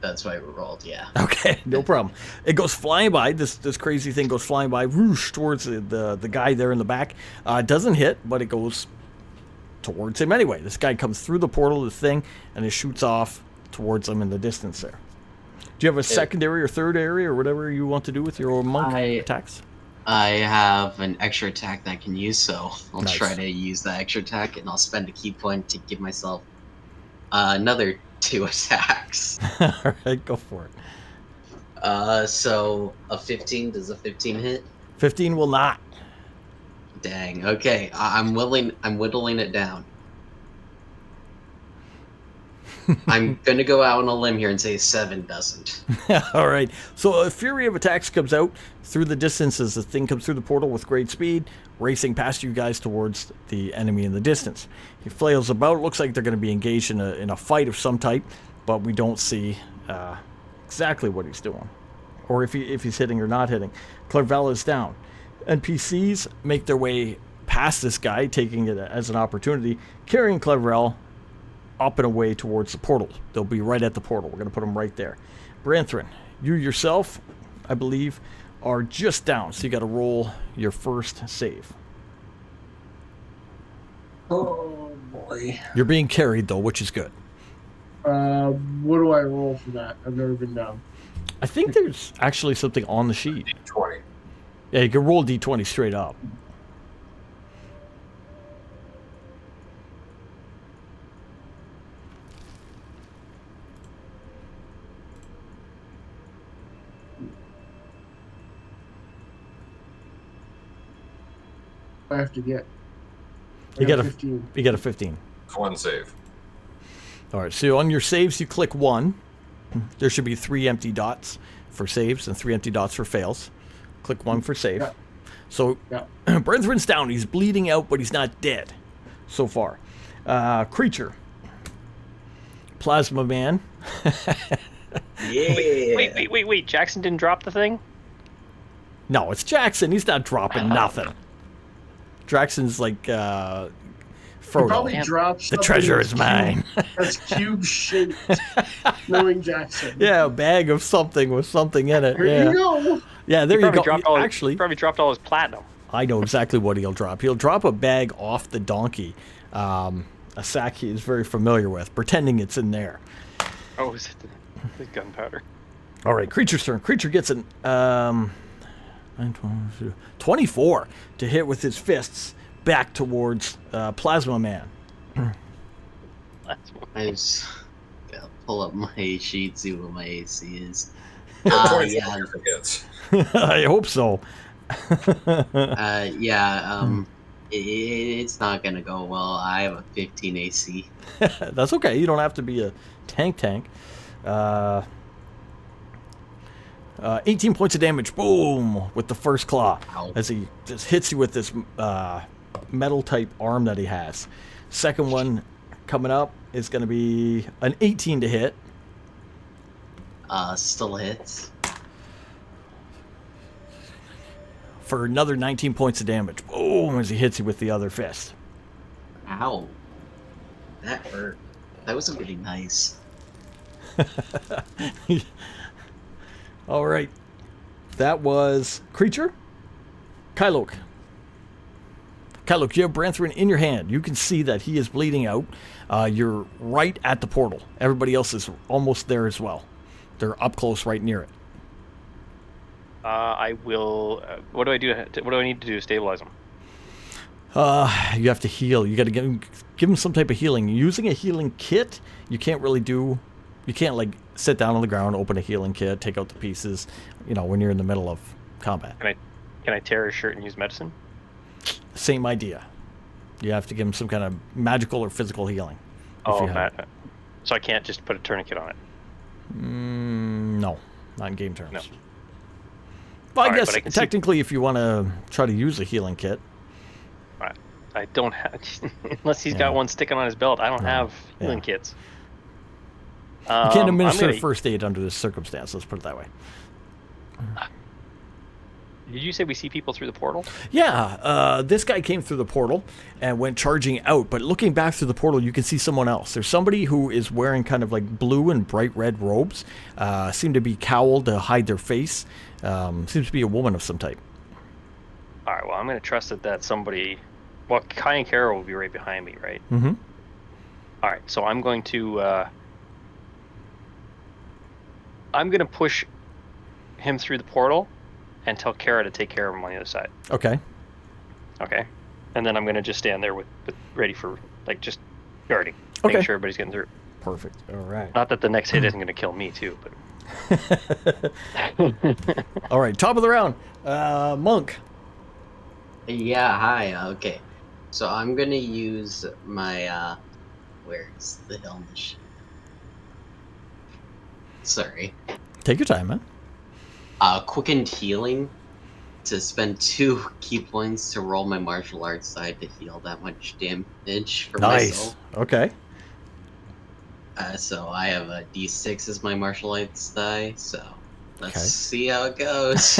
That's what I rolled, yeah. Okay, no problem. It goes flying by. This crazy thing goes flying by, whoosh, towards the guy there in the back. Doesn't hit, but it goes towards him anyway. This guy comes through the portal of the thing, and it shoots off towards him in the distance there. Do you have a secondary or third area or whatever you want to do with your monk attacks? I have an extra attack that I can use, so I'll Nice. try to use that extra attack, and I'll spend a key point to give myself another 2 attacks. All right, go for it. So a 15, does a 15 hit? 15 will not. Dang. Okay, I'm whittling it down. I'm gonna go out on a limb here and say 7 doesn't. All right. So a fury of attacks comes out through the distance as the thing comes through the portal with great speed, racing past you guys towards the enemy in the distance. He flails about. Looks like they're going to be engaged in a fight of some type, but we don't see exactly what he's doing, or if he's hitting or not hitting. Clerval is down. NPCs make their way past this guy, taking it as an opportunity, carrying Clerval up and away towards the portal. They'll be right at the portal. We're going to put them right there. Branthrin, you yourself, I believe, are just down, so you got to roll your first save. Oh boy. You're being carried, though, which is good. What do I roll for that? I've never been down. I think there's actually something on the sheet. 20. Yeah, you can roll d20 straight up. I have to get. I You got get a 15. You get a 15. One save. All right, so on your saves, you click 1. There should be 3 empty dots for saves and 3 empty dots for fails. Click 1 for save. Yeah. So, Yeah. Brethren's down. He's bleeding out, but he's not dead so far. Creature. Plasma Man. Yeah. Wait. Jackson didn't drop the thing? No, it's Jackson. He's not dropping nothing. Jackson's like He Frodo. probably drops The treasure is mine. That's cube shaped, knowing Jackson. Yeah, a bag of something with something in it. Here Yeah, you go. yeah. There you go. Actually, probably dropped all his platinum. I know exactly what he'll drop. He'll drop a bag off the donkey, a sack he is very familiar with, pretending it's in there. Oh, is it the gunpowder? All right, creature's turn. Creature gets an 24 to hit with his fists back towards Plasma Man. I just gotta pull up my sheet, see what my AC is. 24 yeah. never forgets. I hope so. It's not gonna go well. I have a 15 AC. That's okay. You don't have to be a tank. 18 points of damage. Boom! With the first claw. Ow. As he just hits you with this metal type arm that he has. Second one coming up is going to be an 18 to hit. Still hits. For another 19 points of damage. Boom! As he hits you with the other fist. Ow. That hurt. That wasn't really nice. All right. That was Creature. Kylok. Kylok, you have Branthrin in your hand. You can see that he is bleeding out. You're right at the portal. Everybody else is almost there as well. They're up close right near it. I will. What do I do? What do I need to do to stabilize him? You have to heal. You got to give him some type of healing. Using a healing kit, you can't really do. You can't like sit down on the ground, open a healing kit, take out the pieces. You know, when you're in the middle of combat. Can I tear his shirt and use medicine? Same idea. You have to give him some kind of magical or physical healing. Oh, so I can't just put a tourniquet on it. No, not in game terms. No. Well, I All right, guess but I can see- technically, if you want to try to use a healing kit, I don't have, unless he's Yeah. got one sticking on his belt. I don't have healing Yeah. kits. you can't administer I'm gonna- first aid under this circumstance. Let's put it that way. Did you say we see people through the portal? Yeah, this guy came through the portal and went charging out, but looking back through the portal, you can see someone else. There's somebody who is wearing kind of like blue and bright red robes, seem to be cowled to hide their face. Seems to be a woman of some type. All right. Well, I'm going to trust that that's somebody. Well, Kai and Kara will be right behind me, right? Mm-hmm. All right. So I'm going to. I'm going to push him through the portal, and tell Kara to take care of him on the other side. Okay. Okay. And then I'm going to just stand there with ready for like just guarding, Okay. making sure everybody's getting through. Perfect. All right. Not that the next hit isn't going to kill me too, but. All right. Top of the round. Monk. Yeah, hi. Okay. So I'm gonna use my where's the helmet? Sorry. Take your time, man. Quickened healing to spend 2 key points to roll my martial arts side to heal that much damage for Nice. myself. Okay. So I have a D6 as my martial arts die. So let's Okay. see how it goes.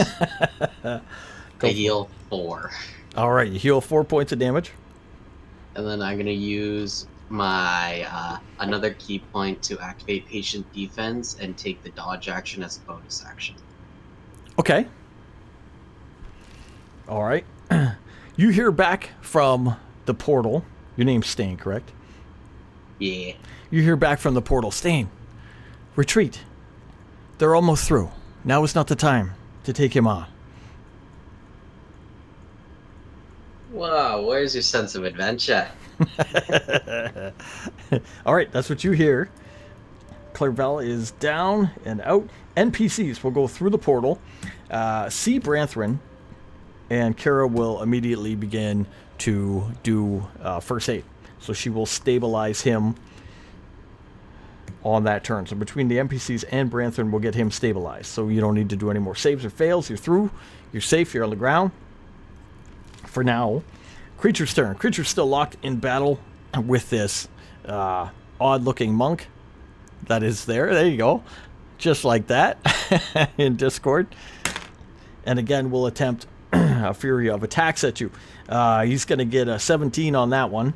I heal 4, All right. You heal 4 points of damage. and then I'm gonna use my another key point to activate patient defense and take the dodge action as a bonus action. Okay. All right. You hear back from the portal. Your name's Stain, correct? Yeah. You hear back from the portal. Stain, retreat. They're almost through. Now is not the time to take him on. Wow, where's your sense of adventure? All right, that's what you hear. Clairval is down and out. NPCs will go through the portal, see Branthrin, and Kara will immediately begin to do first aid. So she will stabilize him on that turn. So between the NPCs and Branthrin, we'll get him stabilized. So you don't need to do any more saves or fails. You're through. You're safe. You're on the ground. For now, Creature's turn. Creature's still locked in battle with this odd-looking monk that is there. There you go. Just like that in Discord. And again, we'll attempt a fury of attacks at you. He's going to get a 17 on that one.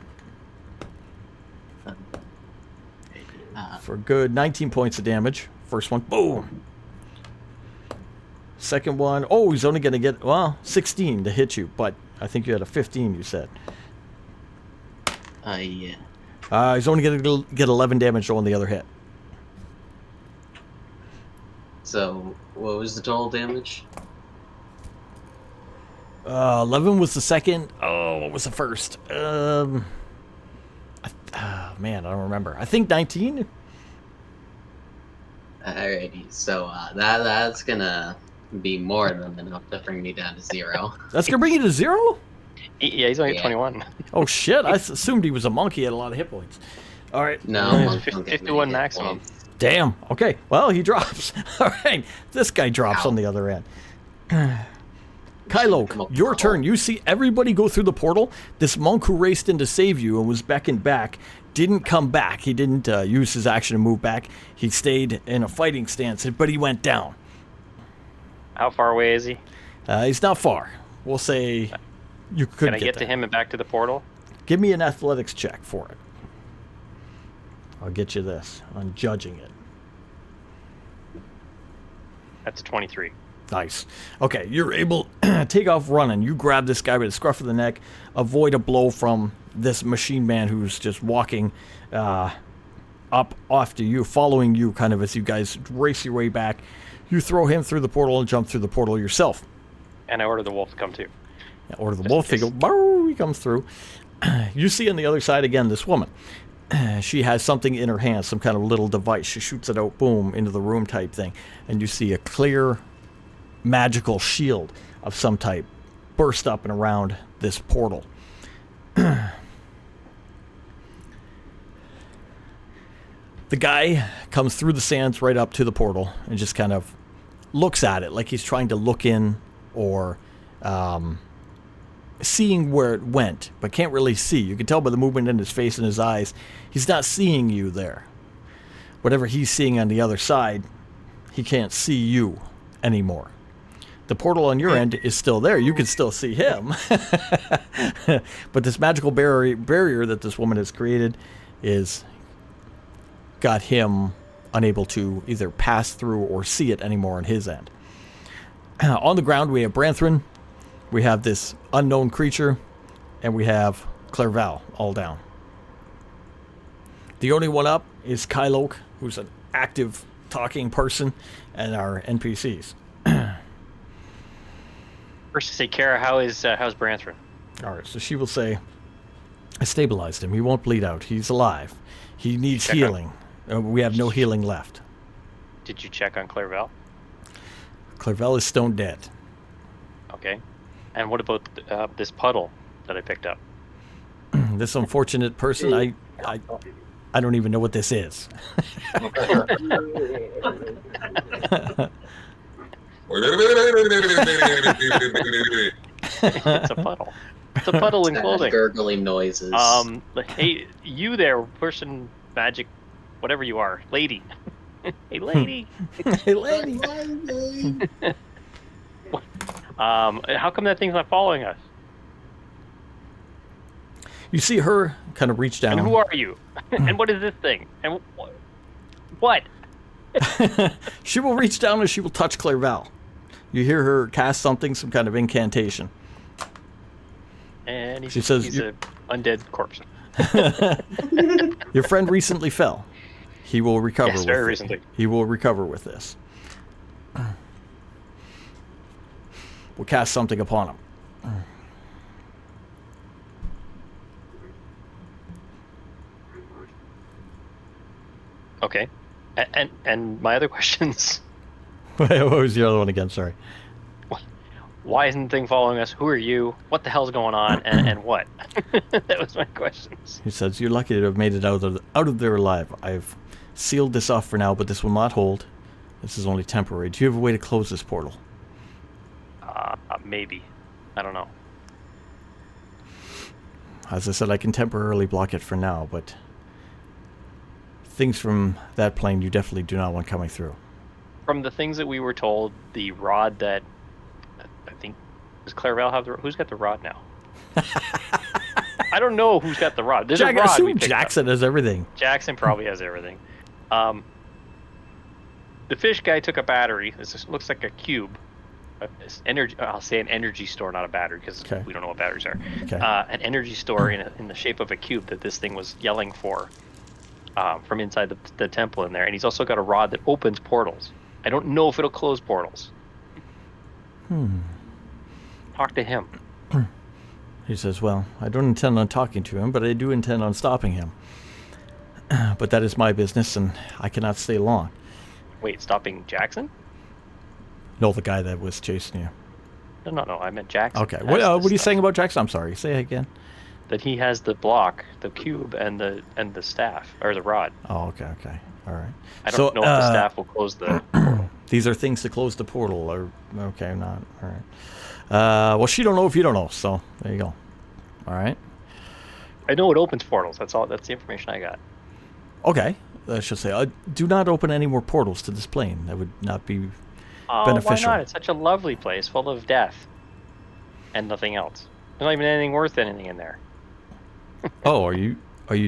For good 19 points of damage. First one, boom. Second one, oh, he's only going to get, well, 16 to hit you. But I think you had a 15, you said. Yeah. He's only going to get 11 damage on the other hit. So, what was the total damage? 11 was the second. Oh, what was the first? Man, I don't remember. I think 19. Alrighty, so that's gonna be more than enough to bring me down to 0. That's going to bring you to 0? Yeah, he's only at Yeah. 21. Oh, shit. I assumed he was a monkey. He had a lot of hit points. All right. No, Yeah. monks don't get 51 many hit maximum. points. Damn. Okay. Well, he drops. All right. This guy drops Ow. on the other end. Come Kylo, up your with turn. You see everybody go through the portal. This monk who raced in to save you and was beckoned back didn't come back. He didn't use his action to move back. He stayed in a fighting stance, but he went down. How far away is he? He's not far. We'll say you could Can I get to there. him and back to the portal? Give me an athletics check for it. I'll get you this on judging it. That's 23. Nice. Okay, you're able to take off running. You grab this guy by the scruff of the neck, avoid a blow from this machine man who's just walking up after you, following you kind of as you guys race your way back. You throw him through the portal and jump through the portal yourself. And I order the wolf to come too. Order the Just wolf, in he case. goes, "Bow," he comes through. You see on the other side again this woman. She has something in her hand, some kind of little device. She shoots it out, boom, into the room type thing. And you see a clear magical shield of some type burst up and around this portal. The guy comes through the sands right up to the portal and just kind of looks at it like he's trying to look in or seeing where it went, but can't really see. You can tell by the movement in his face and his eyes, he's not seeing you there. Whatever he's seeing on the other side, he can't see you anymore. The portal on your end is still there. You can still see him. But this magical barrier that this woman has created is got him unable to either pass through or see it anymore on his end. On the ground, we have Branthrin, we have this unknown creature, and we have Clairval all down. The only one up is Kylo, who's an active talking person, and our NPCs. First to say, Kara, how's Branthrin? All right, so she will say, I stabilized him. He won't bleed out. He's alive. He needs Check healing. We have no healing left. Did you check on Clairval? Clairval is stone dead. Okay. And what about this puddle that I picked up? This unfortunate person, I don't even know what this is. It's a puddle. It's a puddle in clothing. Gurgling noises. Hey, you there, person, magic, whatever you are, lady. Hey, lady. Hey, lady. How come that thing's not following us? You see her kind of reach down. And who are you? And what is this thing? And what? She will reach down and she will touch Clairval. You hear her cast something, some kind of incantation. And She says he's you- an undead corpse. Your friend recently fell. He will recover. Yes, with very it. recently. He will recover with this. We'll cast something upon him. Okay. And my other questions. What was the other one again? Sorry. Why isn't the thing following us? Who are you? What the hell's going on? And what? That was my questions. He says, "You're lucky to have made it out of there alive. I've sealed this off for now, but this will not hold. This is only temporary. Do you have a way to close this portal?" Maybe. I don't know. As I said, I can temporarily block it for now, but things from that plane you definitely do not want coming through. From the things that we were told, the rod that I think does Clairval have who's got the rod now? I don't know who's got the rod. There's a rod. Assume Jackson has everything. Jackson probably has everything. The fish guy took a battery. This looks like a cube. Energy. I'll say an energy store, not a battery, because we don't know what batteries are. Okay. An energy store in the shape of a cube that this thing was yelling for from inside the temple in there. And he's also got a rod that opens portals. I don't know if it'll close portals. Talk to him. He says, "Well, I don't intend on talking to him, but I do intend on stopping him. But that is my business, and I cannot stay long." Wait, stopping Jackson? No, the guy that was chasing you. No. I meant Jackson. Okay. What are you saying about Jackson? I'm sorry. Say it again. That he has the block, the cube, and the staff or the rod. Oh, okay. All right. I don't know if the staff will close the portal. These are things to close the portal, or okay, not all right. Well, she don't know if you don't know, so there you go. All right. I know it opens portals. That's all. That's the information I got. Okay. I should say, do not open any more portals to this plane. That would not be beneficial. Why not? It's such a lovely place, full of death and nothing else. There's not even anything worth anything in there. Oh, are you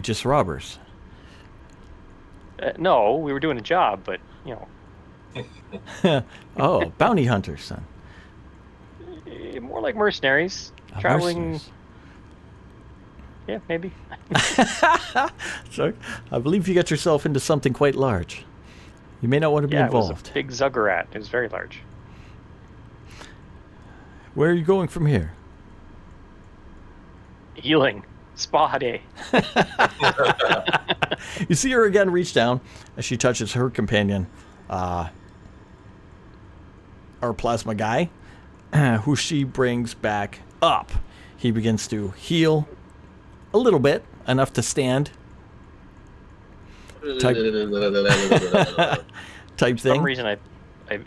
just robbers? No, we were doing a job, but Oh, bounty hunters, then. More like mercenaries traveling. Mercenaries. Yeah, maybe. So, I believe you got yourself into something quite large. You may not want to be It involved. was a big zuggurat. It was very large. Where are you going from here? Healing. Spa day. You see her again reach down as she touches her companion, our plasma guy, who she brings back up. He begins to heal a little bit, enough to stand. Type For thing. some reason, I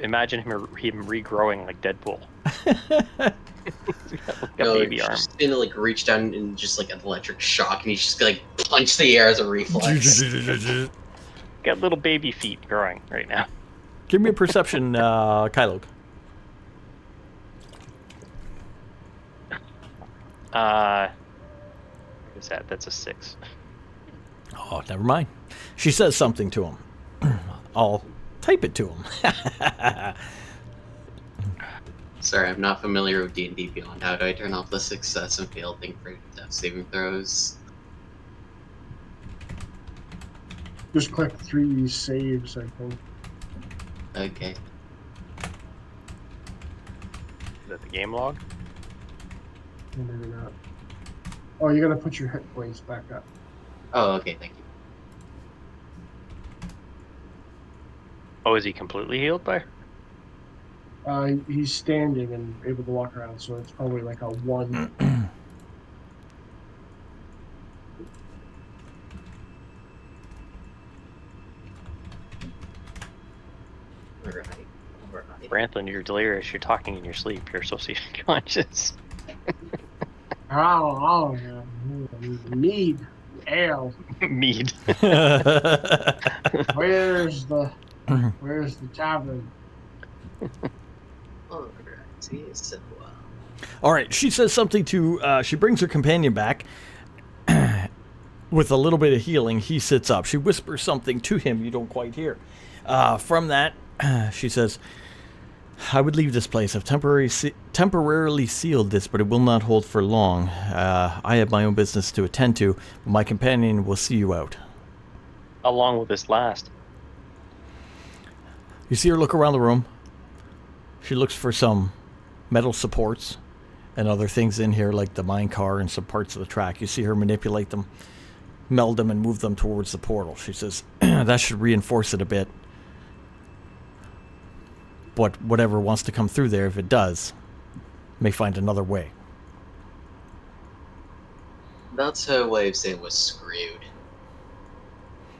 imagine him regrowing like Deadpool. No, baby you're arm. just gonna like reach down and just like an electric shock, and he's just gonna like punch the air as a reflex. Got little baby feet growing right now. Give me a perception, Kylo. What is that? That's a 6. Oh, never mind. She says something to him. I'll type it to him. Sorry, I'm not familiar with D&D Beyond. How do I turn off the success and fail thing for death saving throws? Just click 3 saves, I think. Okay. Is that the game log? Or maybe not. Oh, you gotta put your hit points back up. Oh, okay, thank you. Oh, is he completely healed by? He's standing and able to walk around, so it's probably like a 1. Alright. Brantlin, you're delirious. You're talking in your sleep. You're associated conscious. Oh, mead, ale. Mead. Where's the tavern? Alright, so, All right, she says something to, she brings her companion back with a little bit of healing. He sits up. She whispers something to him you don't quite hear. From that, she says, I would leave this place. I've temporarily sealed this, but it will not hold for long. I have my own business to attend to. But my companion will see you out. How long will this last? You see her look around the room. She looks for some metal supports and other things in here, like the mine car and some parts of the track. You see her manipulate them, meld them, and move them towards the portal. She says, that should reinforce it a bit. But whatever wants to come through there, if it does, may find another way. That's her way of saying we're screwed.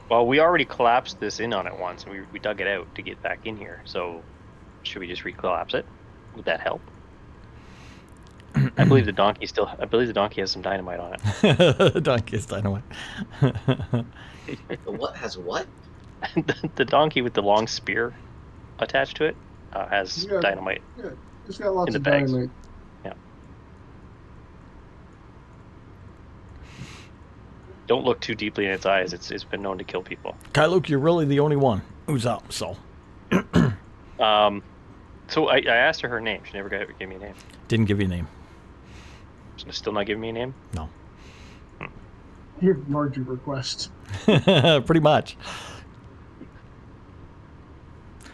Well, we already collapsed this in on it once. We dug it out to get back in here. So, should we just recollapse it? Would that help? I believe the donkey has some dynamite on it. Donkey is dynamite. The what has what? The donkey with the long spear attached to it has dynamite. Yeah, it's got lots In the of bags. dynamite. Yeah. Don't look too deeply in its eyes. It's been known to kill people. Kyluk, you're really the only one who's up, so. So I asked her name. She never gave me a name. Didn't give you a name. She's still not giving me a name? No. You ignored your request. Pretty much.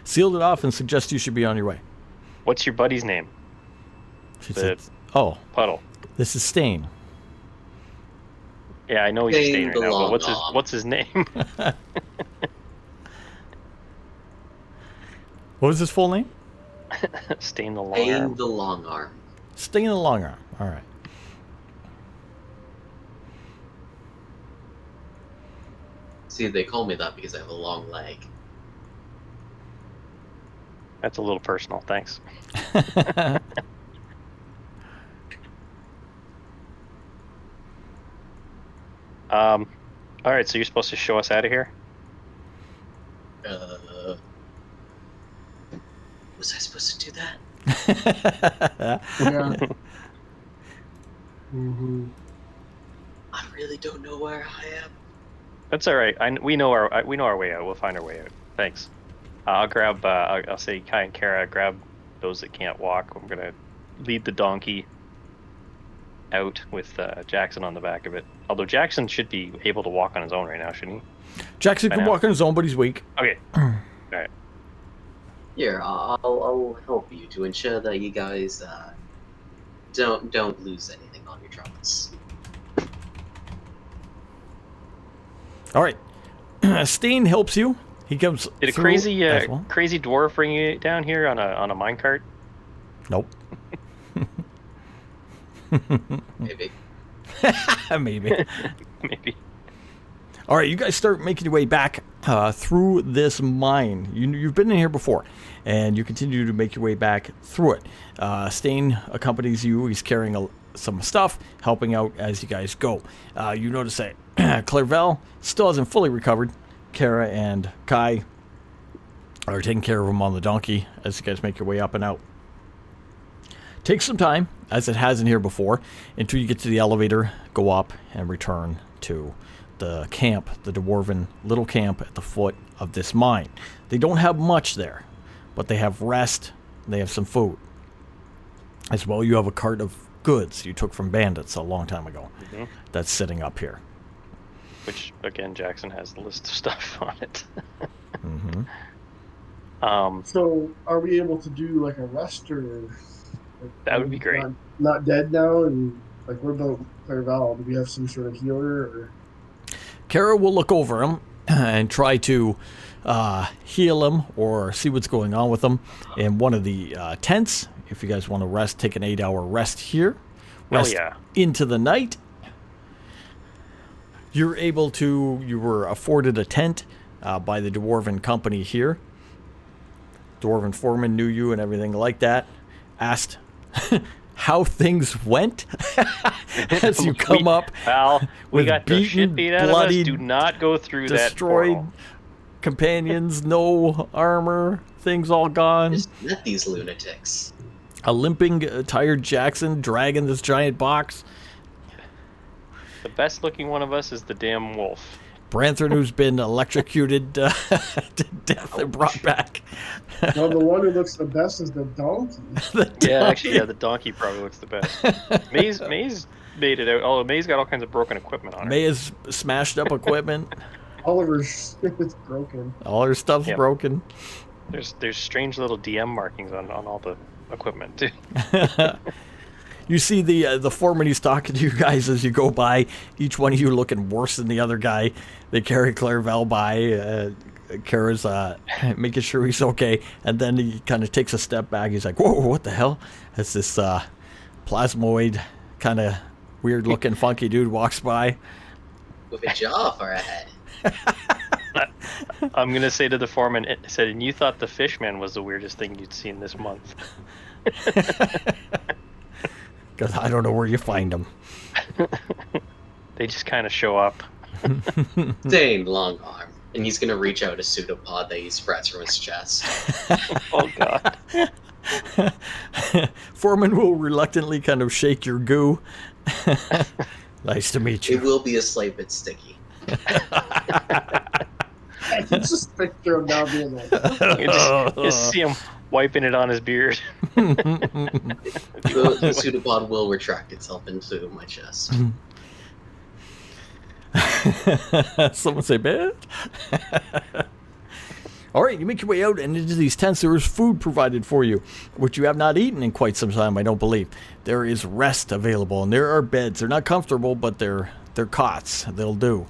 Sealed it off and suggest you should be on your way. What's your buddy's name? She The- said, oh, Puddle. this is Stain. Yeah, I know he's Stain staying right the now, but long what's his name? What was his full name? Stain the long Aim arm. the long arm. Stain the long arm. All right. See, they call me that because I have a long leg. That's a little personal. Thanks. All right, so you're supposed to show us out of here? Was I supposed to do that? Yeah. Mm-hmm. I really don't know where I am. That's all right. We know our way out. We'll find our way out. Thanks. I'll grab. I'll say Kai and Kara grab those that can't walk. I'm gonna lead the donkey out with Jackson on the back of it. Although Jackson should be able to walk on his own right now, shouldn't he? Jackson I can know. walk on his own, but he's weak. Okay. Here, I'll help you to ensure that you guys don't lose anything on your travels. All right. Stain helps you. He comes. Did a through crazy as well. crazy dwarf bring you down here on a minecart? Nope. Maybe. Maybe. Maybe. All right, you guys start making your way back through this mine. You've been in here before, and you continue to make your way back through it. Stain accompanies you. He's carrying some stuff, helping out as you guys go. You notice that Clairvel still hasn't fully recovered. Kara and Kai are taking care of him on the donkey as you guys make your way up and out. Takes some time, as it has in here before, until you get to the elevator, go up, and return to the camp, the Dwarven little camp at the foot of this mine. They don't have much there, but they have rest, they have some food. As well, you have a cart of goods you took from bandits a long time ago Mhm. that's sitting up here. Which again, Jackson has the list of stuff on it. Hmm. So, are we able to do like a rest or? Like, That would be great. Not dead now, and like what about Clairval? Do we have some sort of healer or? Kara will look over him and try to heal him or see what's going on with him in one of the tents. If you guys want to rest, take an 8-hour rest here. Rest yeah. into the night. You were afforded a tent by the Dwarven company here. Dwarven foreman knew you and everything like that. Asked how things went as you come up. Pal, we with got the beaten, shit beat out of us. bloodied, Do not go through that destroyed portal. companions, no armor, things all gone. Just met these lunatics. A limping, tired Jackson dragging this giant box. The best looking one of us is the damn wolf. Branthern, who's been electrocuted to death and brought back. Well, the one who looks the best is the donkey. Yeah, actually, yeah, the donkey probably looks the best. Maze made it out. Although Maze got all kinds of broken equipment on May her. has smashed up equipment. Oliver's shit is broken. All her stuff's Yep. broken. There's strange little DM markings on all the equipment too. You see the foreman, he's talking to you guys as you go by. Each one of you looking worse than the other guy. They carry Clairval by. Kara's making sure he's okay. And then he kind of takes a step back. He's like, whoa, what the hell? It's this plasmoid kind of weird looking funky dude walks by. With a jaw for a head. I'm gonna say to the foreman, it said, and you thought the Fishman was the weirdest thing you'd seen this month. Because I don't know where you find him. They just kind of show up. Dane long arm. And he's gonna reach out a pseudopod that he spreads from his chest. Oh god. Foreman will reluctantly kind of shake your goo. Nice to meet It you. will be a slight bit sticky. I can just picture him now being like, You just see him wiping it on his beard. The pseudopod will retract itself into my chest. Someone say bed. All right, you make your way out and into these tents. There is food provided for you, which you have not eaten in quite some time, I don't believe. There is rest available, and there are beds. They're not comfortable, but they're cots. They'll do.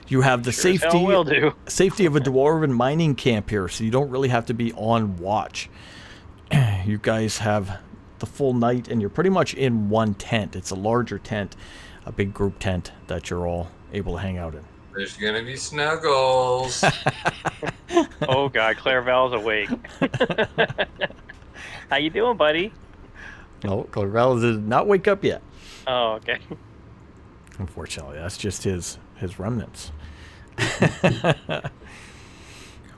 You have the Sure as hell will do. safety of a dwarven mining camp here, so you don't really have to be on watch. You guys have the full night, and you're pretty much in one tent. It's a larger tent, a big group tent that you're all able to hang out in. There's gonna be snuggles. Oh god, Clairval's awake. How you doing, buddy? No, Clarell did not wake up yet. Oh, okay. Unfortunately, that's just his remnants.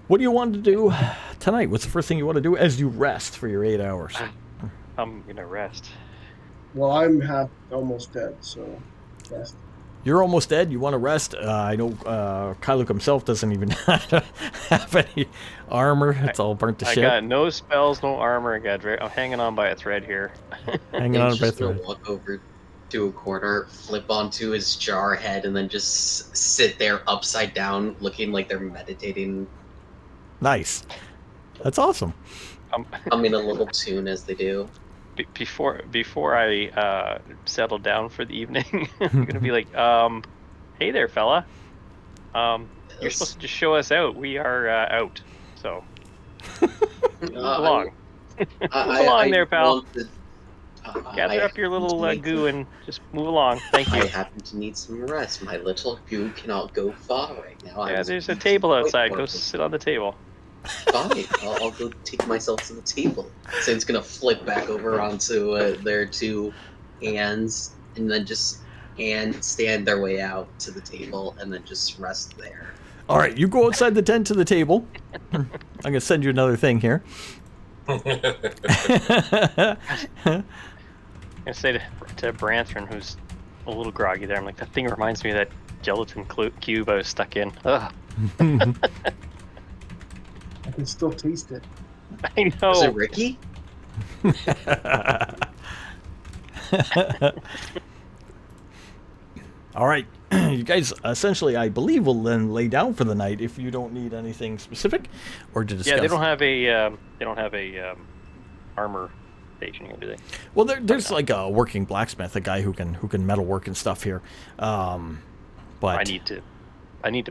What do you want to do tonight? What's the first thing you want to do as you rest for your 8 hours? I'm gonna rest. well, I'm almost dead, so rest. You're almost dead. You want to rest? I know Kyluk himself doesn't even have any armor. It's all burnt to I shit. got no spells, no armor. I'm hanging on by a thread here. Hanging on Dane's by a just gonna thread. walk over to a corner, flip onto his jar head, and then just sit there upside down, looking like they're meditating, Nice. That's awesome. humming a little tune as they do. Before I settle down for the evening, I'm gonna be like, hey there, fella. You're supposed to just show us out. We are out. So move along. Move along there, pal. Gather up your little goo and just move along. Thank you. I happen to need some rest. My little goo cannot go far right now. I Yeah, was there's a beaten table quite outside. Go horribly. sit on the table. Fine, I'll go take myself to the table. So it's gonna flip back over onto their two hands, and then just stand their way out to the table, and then just rest there. All right, you go outside the tent to the table. I'm going to send you another thing here. I'm gonna say to Branthern, who's a little groggy there, I'm like, that thing reminds me of that gelatin cube I was stuck in. Ugh. I can still taste it. I Was it know. Ricky? All right, you guys essentially, I believe, will then lay down for the night if you don't need anything specific or to discuss. Yeah, they don't have a armor station here, do they? Well, there's like a working blacksmith, a guy who can metalwork and stuff here. But I need to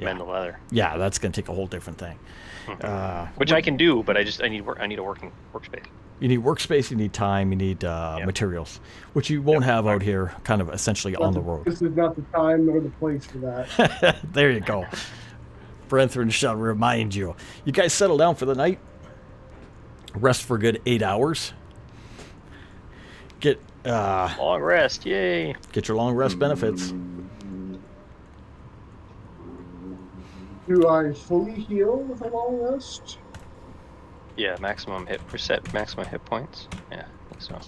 mend the leather, yeah, that's going to take a whole different thing. which I can do, but I need a working workspace. You need workspace, you need time, you need materials, which you won't have out here, kind of essentially on the road. This is not the time nor the place for that. There you go. Branthern shall remind you. You guys settle down for the night. Rest for a good 8 hours. Get Long rest, yay! get your long rest benefits. Do I fully heal with a long rest? Yeah, maximum hit points. Yeah, I think so.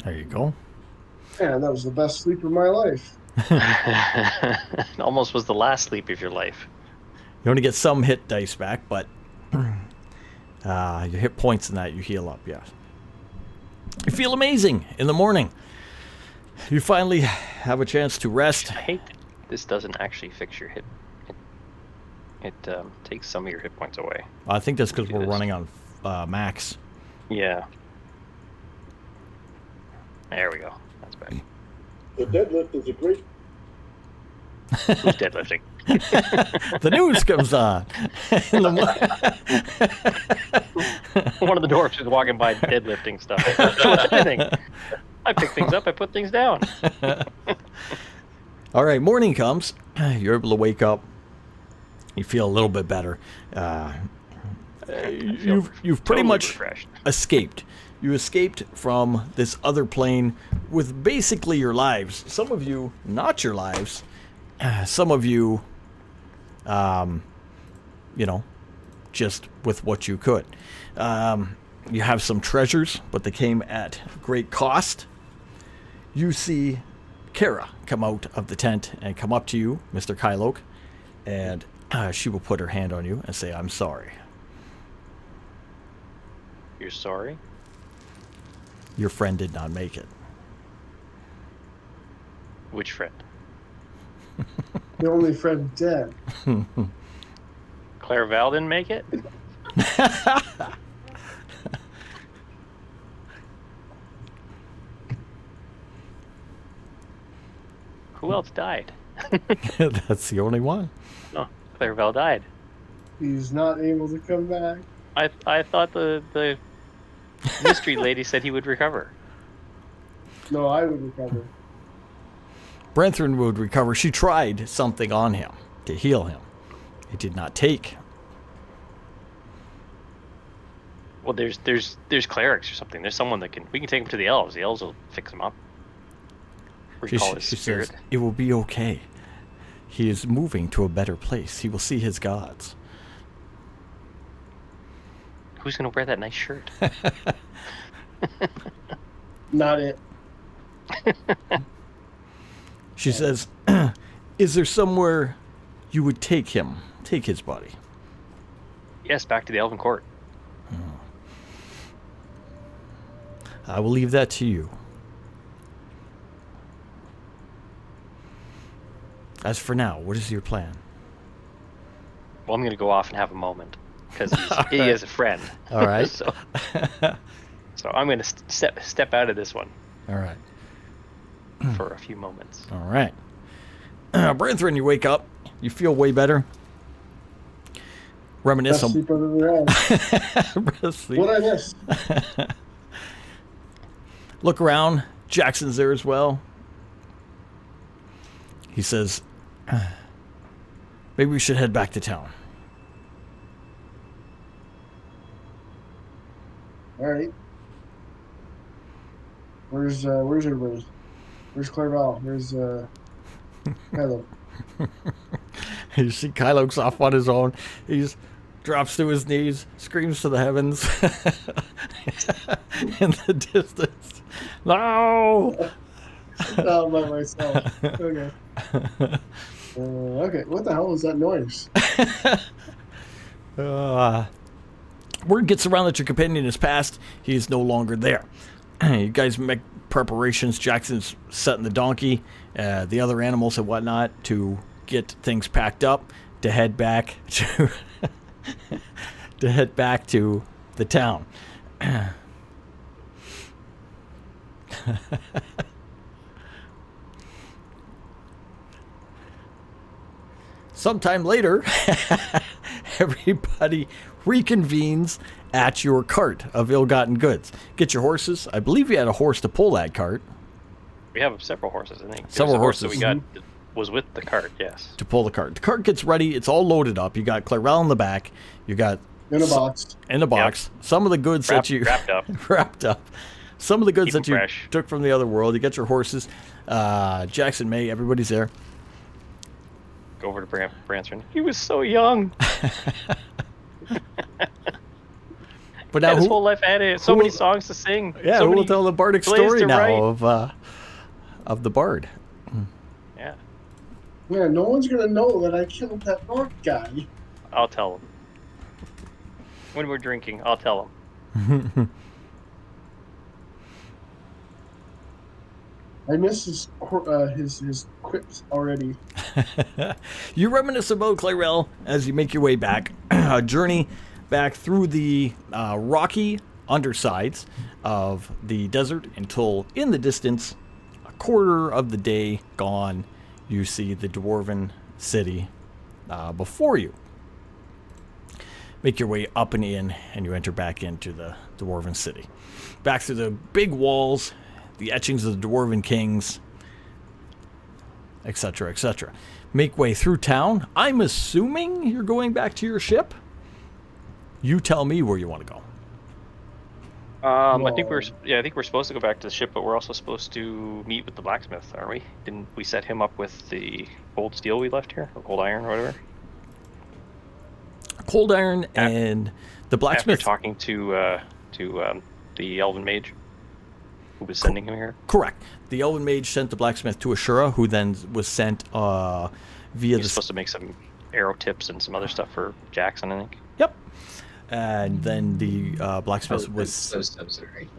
There you go. Man, that was the best sleep of my life. Almost was the last sleep of your life. You only get some hit dice back, but your hit points in that you heal up, yeah. You feel amazing in the morning. You finally have a chance to rest. I hate this doesn't actually fix your hit. It takes some of your hit points away. I think that's because we're Yes. running on max. Yeah. There we go. That's better. The deadlift is a great. Who's deadlifting? The news comes on. In the One of the dwarfs is walking by deadlifting stuff. So what's anything? I pick things up, I put things down. All right, morning comes. You're able to wake up. You feel a little bit better. You've pretty Totally much refreshed. escaped. You escaped from this other plane with basically your lives. Some of you, not your lives. Some of you, just with what you could. You have some treasures, but they came at great cost. You see Kara come out of the tent and come up to you, Mr. Kyloke, and she will put her hand on you and say, "I'm sorry. You're sorry? Your friend did not make it." Which friend? The only friend dead. Claire Val didn't make it? Who else died? That's the only one. No, Claire Val died. He's not able to come back. I thought the mystery lady said he would recover. No, I would recover. Brenthren would recover. She tried something on him to heal him. It did not take. Well, there's clerics or something. There's someone that we can take him to the elves. The elves will fix him up. Recall his She spirit. says, "It will be okay. He is moving to a better place. He will see his gods." Who's gonna wear that nice shirt? Not it. She says, "Is there somewhere you would take him? Take his body?" Yes, back to the Elven Court. I will leave that to you. As for now, what is your plan? Well, I'm gonna go off and have a moment because he is a friend. All right. so I'm gonna step out of this one All right. for a few moments. All right. Brenthren, you wake up. You feel way better. Reminisce Best on sleep I've ever had. sleep. What I miss? Look around. Jackson's there as well. He says, "Maybe we should head back to town." All right. Where's everybody? Where's Clairval? Where's Kylo? You see Kyloke's off on his own. He drops to his knees, screams to the heavens in the distance. No! Not by myself. Okay. Okay. What the hell is that noise? Word gets around that your companion has passed. He is no longer there. You guys make preparations. Jackson's setting the donkey, the other animals and whatnot to get things packed up to head back to the town. Sometime later, everybody reconvenes at your cart of ill-gotten goods. Get your horses. I believe you had a horse to pull that cart. We have several horses, I think. There's Several a horse that horses. we got that was with the cart. Yes. To pull the cart. The cart gets ready. It's all loaded up. You got Clairval in the back. You got In a box. in the box. Some of the goods that you Wrapped up. wrapped up. Some of the goods Keep that 'em you fresh. took from the other world. You get your horses. Jackson May. Everybody's there. Go over to Branson. He was so young. But Yeah, now his who, whole life I had so who many will- songs to sing. yeah, so who will many tell the bardic plays story to now write. of the bard? Yeah, Yeah, no one's gonna know that I killed that rock guy. I'll tell him. When we're drinking, I'll tell him. I miss his quips already. You reminisce about Clarel as you make your way back, a journey back through the rocky undersides of the desert until in the distance, a quarter of the day gone, you see the dwarven city before you. Make your way up and in, and you enter back into the dwarven city. Back through the big walls, the etchings of the dwarven kings, etc., etc. Make way through town. I'm assuming you're going back to your ship. You tell me where you want to go. I think we're supposed to go back to the ship, but we're also supposed to meet with the blacksmith, aren't we? Didn't we set him up with the cold steel we left here, or cold iron, or whatever? Cold iron and the blacksmith. After talking to the elven mage who was sending him here. Correct. The elven mage sent the blacksmith to Ashura, who then was sent via He's the. supposed to make some arrow tips and some other stuff for Jackson, I think. Yep. And then the blacksmith was. So sorry.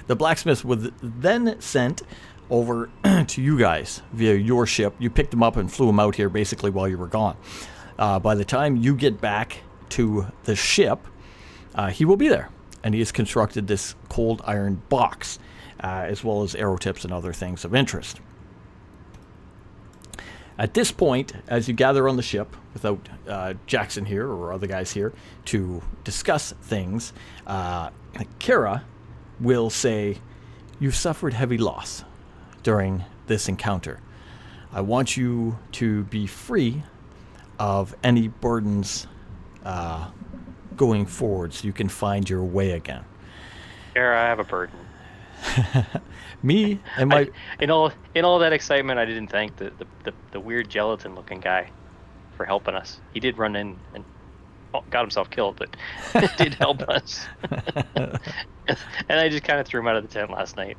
The blacksmith was then sent over to you guys via your ship. You picked him up and flew him out here basically while you were gone. By the time you get back to the ship, he will be there. And he has constructed this cold iron box, as well as arrow tips and other things of interest. At this point, as you gather on the ship, without Jackson here or other guys here to discuss things, Kara will say, "You've suffered heavy loss during this encounter. I want you to be free of any burdens going forward so you can find your way again." Kara, I have a burden. Me and my... In all that excitement, I didn't thank the weird gelatin-looking guy for helping us. He did run in and got himself killed, but did help us. And I just kind of threw him out of the tent last night.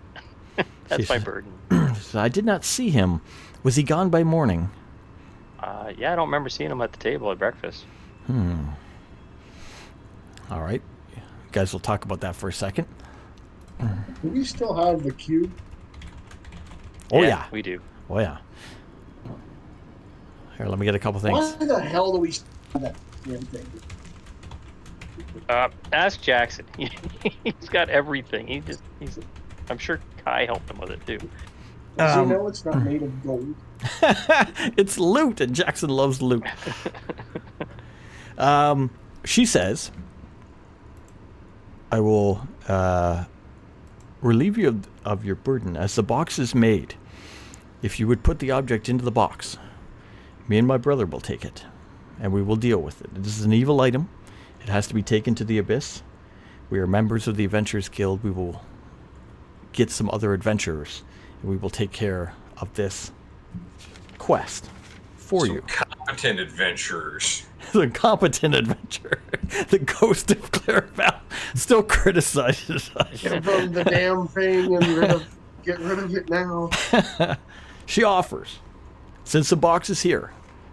That's my burden. I did not see him. Was he gone by morning? Yeah, I don't remember seeing him at the table at breakfast. All right. You guys will talk about that for a second. Do we still have the cube? Oh, yeah. We do. Oh, yeah. Here, let me get a couple things. Why the hell do we still have that damn thing? Ask Jackson. He's got everything. I'm sure Kai helped him with it too. Does he know it's not made of gold? It's loot, and Jackson loves loot. She says, "I will relieve you of your burden as the box is made. If you would put the object into the box, me and my brother will take it, and we will deal with it. This is an evil item. It has to be taken to the abyss. We are members of the Adventurers Guild. We will get some other adventurers, and we will take care of this quest for you." Competent adventurers. The competent adventurer, the ghost of Clarabelle, still criticizes us. Give them the damn thing and get rid of it now. She offers, since the box is here,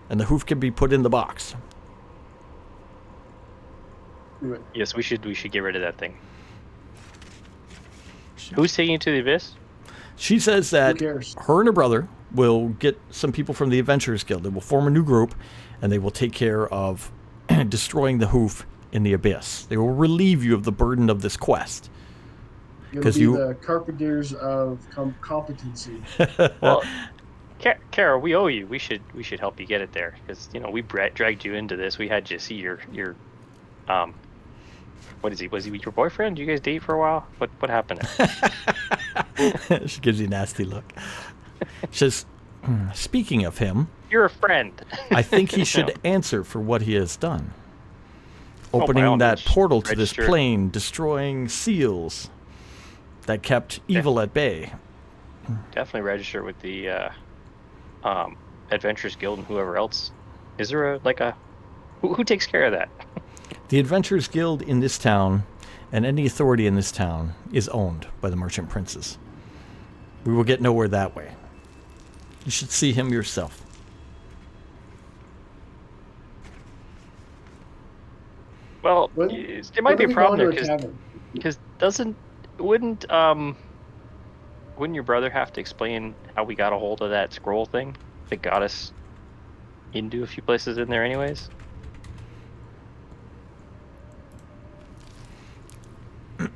and the hoof can be put in the box. Do it. Yes, we should get rid of that thing. Who's taking it to the abyss? She says that Who cares? her and her brother will get some people from the Adventurers Guild. They will form a new group, and they will take care of destroying the hoof in the abyss. They will relieve you of the burden of this quest. It'll 'Cause be you- the carpenters of competency. Well, Kara, we owe you. We should help you get it there because we dragged you into this. We had you see your what is he? Was he your boyfriend? Did you guys date for a while? What happened? She gives you a nasty look. She says, "Speaking of him, You're a friend. I think he should answer for what he has done. Opening by all that means, portal to this register. plane, destroying seals that kept evil at bay." Definitely register with the Adventurers Guild and whoever else. Is there who takes care of that? The Adventurers Guild in this town and any authority in this town is owned by the Merchant Princes. We will get nowhere that way. You should see him yourself. Well, When- there might be When a do we go problem there into a tavern? because wouldn't your brother have to explain how we got a hold of that scroll thing that got us into a few places in there, anyways?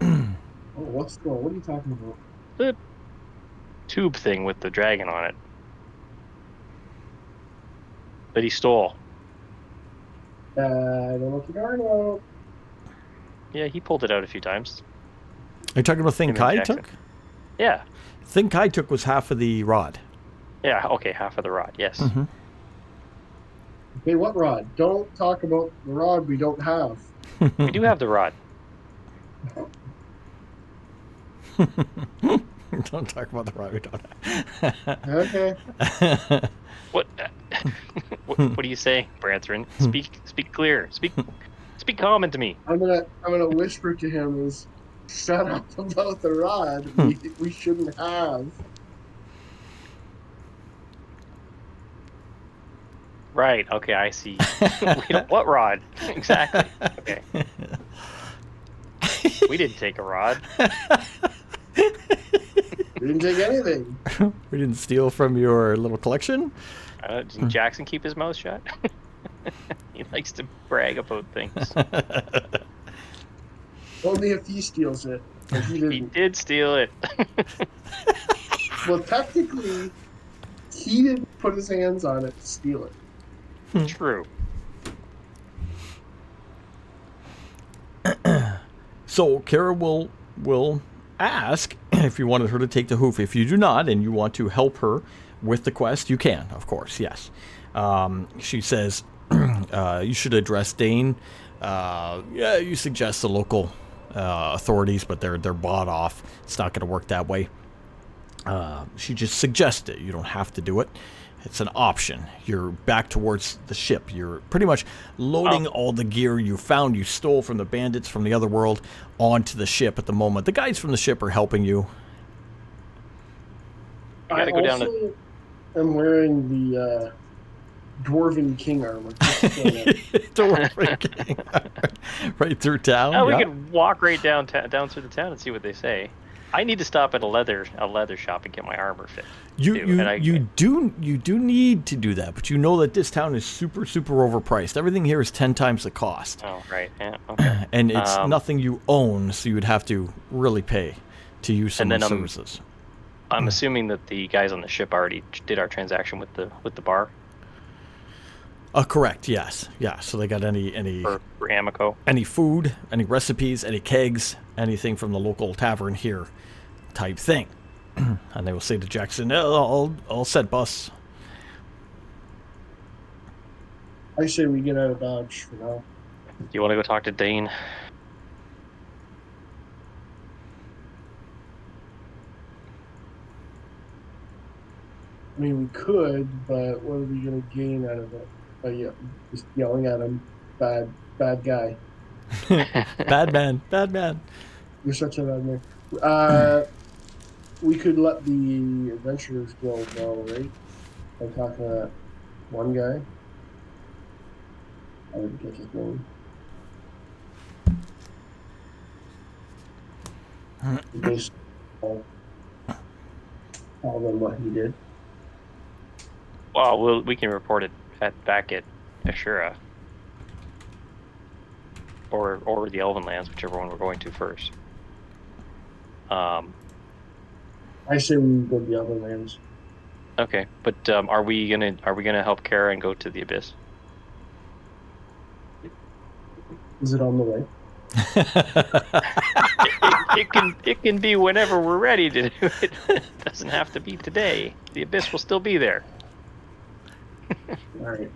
Oh, what's the? What are you talking about? The tube thing with the dragon on it that he stole. I don't know what you're talking about. Yeah, he pulled it out a few times. Are you talking about thing Him and Kai Jackson. took? Yeah. Thing Kai took was half of the rod. Yeah, okay, half of the rod, yes. Mm-hmm. Okay, what rod? Don't talk about the rod we don't have. We do have the rod. Don't talk about the rod we don't have. Okay. What what are you saying, Branthrin? Speak clear. Speak common to me. I'm gonna whisper to him is shut up about the rod we shouldn't have. Right, okay, I see. What rod? Exactly. Okay. We didn't take a rod. We didn't take anything. We didn't steal from your little collection? Didn't Jackson keep his mouth shut? He likes to brag about things. Only if he steals it. If he He didn't. did steal it. Well, technically, he didn't put his hands on it to steal it. True. So Kara will ask if you wanted her to take the hoof. If you do not, and you want to help her with the quest, you can, of course, yes. She says you should address Dane. Yeah, you suggest the local authorities, but they're bought off. It's not going to work that way. She just suggests it. You don't have to do it. It's an option. You're back towards the ship. You're pretty much loading all the gear you stole from the bandits from the other world onto the ship at the moment. The guys from the ship are helping you. You gotta go down also am wearing the Dwarven King armor. Right through town. Oh, we yeah. could walk right down through the town and see what they say. I need to stop at a leather shop and get my armor fit. You do need to do that, but you know that this town is super overpriced. Everything here is 10 times the cost. Oh, right. Yeah. Okay. And it's nothing you own, so you would have to really pay to use some of the services. I'm assuming that the guys on the ship already did our transaction with the bar. Correct. Yes. Yeah. So they got any for Amico, any food, any recipes, any kegs, anything from the local tavern here, type thing. And they will say to Jackson, "All set, boss." I say we get out of Dodge for now. Do you want to go talk to Dane? I mean, we could, but what are we going to gain out of it? Yeah, just yelling at him, bad guy. Bad man. You're such a bad man. We could let the Adventurers Guild know, right? By talking to that one guy. I didn't get his name. Basically, tell them what he did. Well, we can report it back at Ashura. Or the Elven Lands, whichever one we're going to first. I say we go to the other lands. Okay, but are we gonna help Kara and go to the Abyss? Is it on the way? It can be whenever we're ready to do it. It doesn't have to be today. The Abyss will still be there. All right.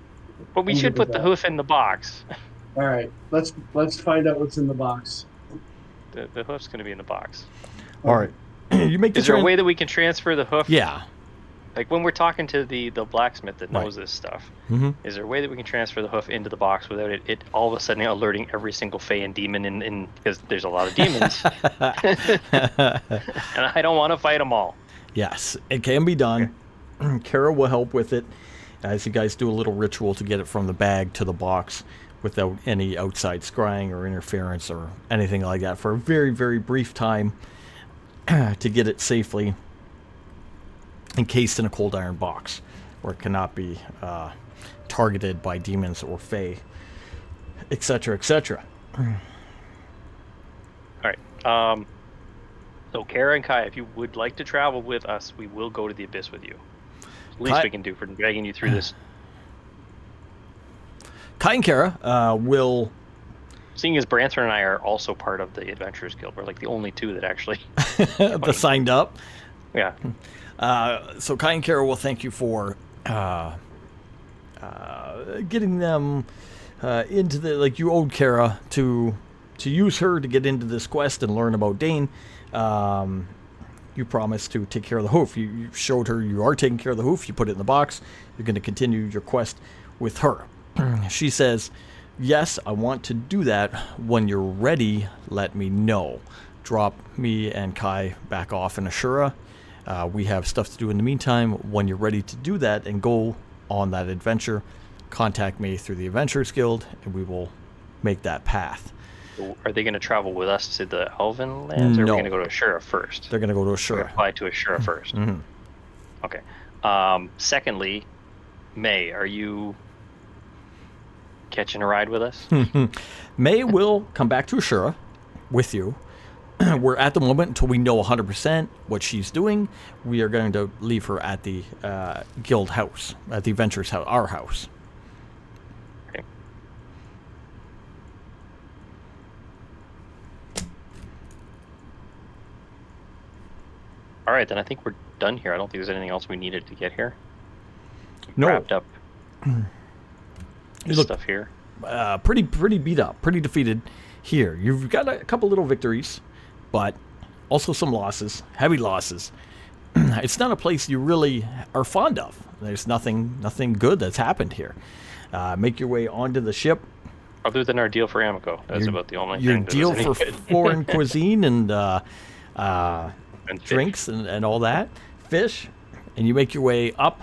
But we I'm should good with put the that. hoof in the box. All right. Let's find out what's in the box. The hoof's going to be in the box. All right. You make the Is there a way that we can transfer the hoof? Yeah. Like when we're talking to the blacksmith that knows this stuff, is there a way that we can transfer the hoof into the box without it all of a sudden alerting every single Fey and demon in because there's a lot of demons, and I don't want to fight them all. Yes, it can be done. Okay. Kara will help with it as you guys do a little ritual to get it from the bag to the box without any outside scrying or interference or anything like that for a very, very brief time to get it safely encased in a cold iron box where it cannot be targeted by demons or Fey, etc., etc. All right. So Kara and Kai, if you would like to travel with us, we will go to the Abyss with you. Least we can do for dragging you through this. Kai and Kara will... Seeing as Branthor and I are also part of the Adventurers Guild, we're like the only two that actually... that signed up. Yeah. So Kai and Kara will thank you for getting them into the... Like, you owed Kara to use her to get into this quest and learn about Dane. You promised to take care of the hoof. You showed her you are taking care of the hoof. You put it in the box. You're going to continue your quest with her. She says, yes, I want to do that. When you're ready, let me know. Drop me and Kai back off in Ashura. We have stuff to do in the meantime. When you're ready to do that and go on that adventure, contact me through the Adventurers Guild, and we will make that path. Are they going to travel with us to the Elven lands, or are we going to go to Ashura first? They're going to go to Ashura. Apply to Ashura first. Mm-hmm. Okay. Secondly, May, are you catching a ride with us? May will come back to Ashura with you. We're at the moment, until we know 100% what she's doing, we are going to leave her at the guild house, at the Adventurers house, our house. Okay. All right, then I think we're done here. I don't think there's anything else we needed to get here. No. Wrapped up You look stuff here. pretty beat up, pretty defeated here. You've got a couple little victories, but also some losses, heavy losses. It's not a place you really are fond of. There's nothing good that's happened here. Make your way onto the ship. Other than our deal for Amico, that's about the only your thing. Your deal for foreign cuisine and and drinks and all that, fish, and you make your way up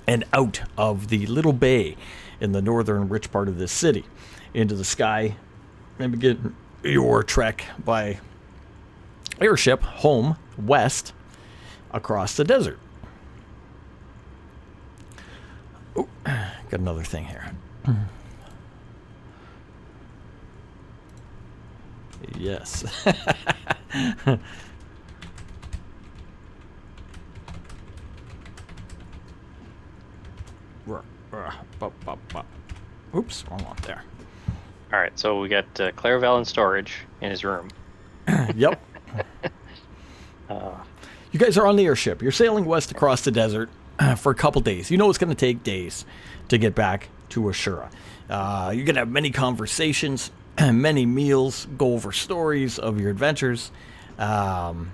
and out of the little bay in the northern rich part of this city into the sky and begin your trek by airship home west across the desert. Oh, got another thing here. Yes. Oops, wrong one there. All right, so we got Clairval in storage in his room. Yep. You guys are on the airship. You're sailing west across the desert for a couple days. You know it's going to take days to get back to Ashura. You're going to have many conversations, many meals, go over stories of your adventures. Raoul,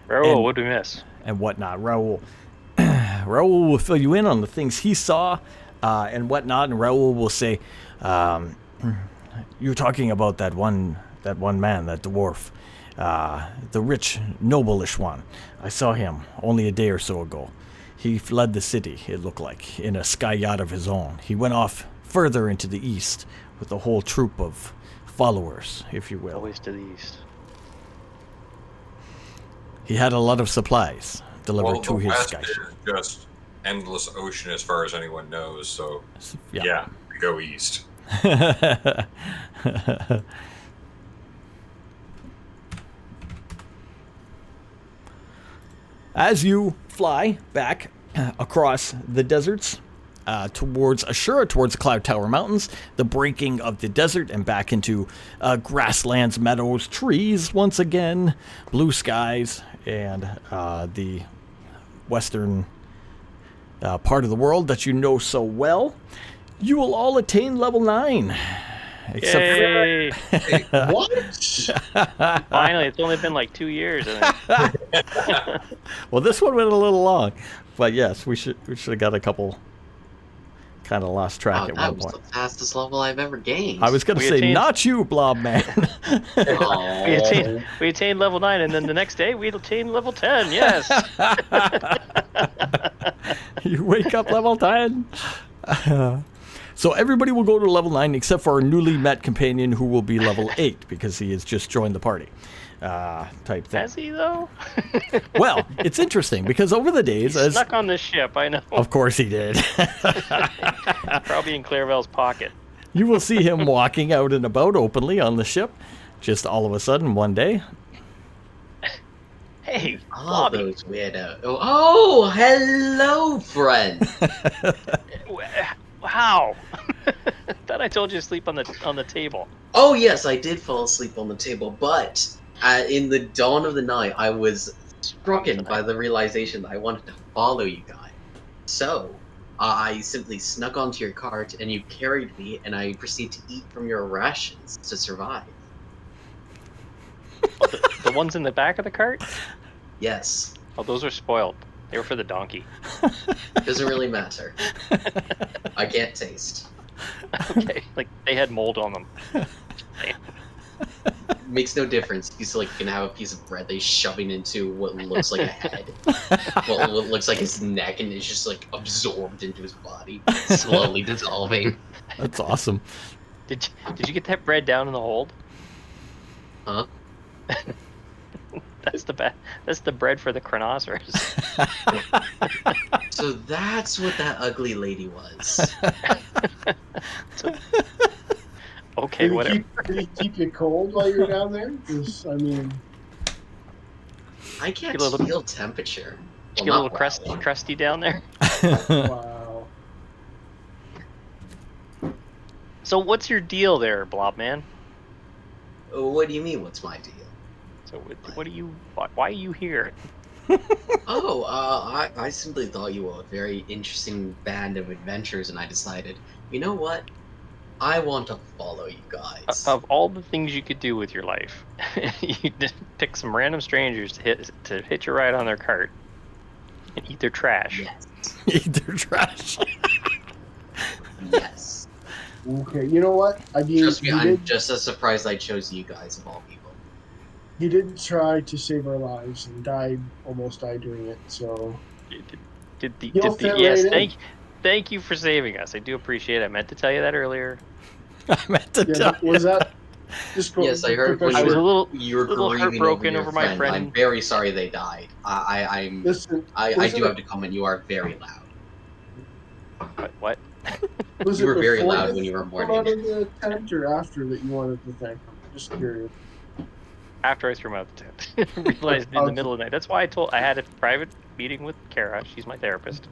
what did we miss? And whatnot. Raoul will fill you in on the things he saw and whatnot, and Raoul will say, you're talking about that one man, that dwarf, the rich, noble-ish one. I saw him only a day or so ago. He fled the city, it looked like, in a sky yacht of his own. He went off further into the east with a whole troop of followers, if you will. Always to the east. He had a lot of supplies delivered to his sky ship. Is just endless ocean as far as anyone knows, so Yeah. we go east. As you fly back across the deserts towards Ashura, towards the Cloud Tower Mountains, the breaking of the desert and back into grasslands, meadows, trees once again, blue skies, and the western part of the world that you know so well, you will all attain level 9. Except Yay! What? Finally, it's only been like 2 years. I think. Well, this one went a little long, but yes, we should have got a couple. Kind of lost track Oh, at that one was point. the fastest level I've ever gained. I was going to We say, attained- not you, Blob Man. Aw. We attained level 9, and then the next day we attained level 10. Yes. You wake up level 10. So everybody will go to level 9 except for our newly met companion who will be level 8 because he has just joined the party. Type thing. Has he though? Well, it's interesting because over the days, He's snuck on this ship. I know. of course he did. Probably in Clairvel's pocket. You will see him walking out and about openly on the ship. Just all of a sudden, one day, Hey, Oh, Bobby. those weirdo. Oh, hello, friend. Wow. Thought I told you to sleep on the table. Oh, yes, I did fall asleep on the table, but in the dawn of the night, I was strucken by the realization that I wanted to follow you guys. So, I simply snuck onto your cart, and you carried me, and I proceeded to eat from your rations to survive. The ones in the back of the cart? Yes, Oh, those are spoiled. They were for the donkey. doesn't really matter. I can't taste. Okay, like they had mold on them. Makes no difference. He's like gonna have a piece of bread that he's shoving into what looks like a head. Well, what looks like his neck, and it's just like absorbed into his body, slowly dissolving. that's awesome. Did you get that bread down in the hold? Huh? That's the bread for the Chronoceros. So that's what that ugly lady was. Okay, whatever. Did he keep you cold while you're down there? 'Cause, I mean, I can't Get a little- feel temperature. Did you Well, get a little not well. crusty down there? wow. So what's your deal there, Blob Man? What do you mean? What's my deal? So what are you? Why are you here? Oh, I simply thought you were a very interesting band of adventurers, and I decided, you know what? I want to follow you guys. Of all the things you could do with your life, you just pick some random strangers to hitch a ride on their cart and eat their trash. Yes. Eat their trash. Yes. Okay, you know what? I mean, Trust me, he I'm did, just as surprised I chose you guys of all people. he did try to save our lives and almost died doing it. So Yes, fit right in. thank you for saving us. I do appreciate it. I meant to tell you that earlier. I meant to yeah, tell was that just Yes, I heard when I was a little you were little grieving heartbroken over, over your my friend. I'm very sorry they died. I'm Listen, I was do it- have to comment. You are very loud. What? was You it were very before loud when you were came out mourning. of the tent or after that you wanted to thank him? Just curious. After I threw him out the tent, realized in the middle of the night. That's why I had a private meeting with Kara. She's my therapist.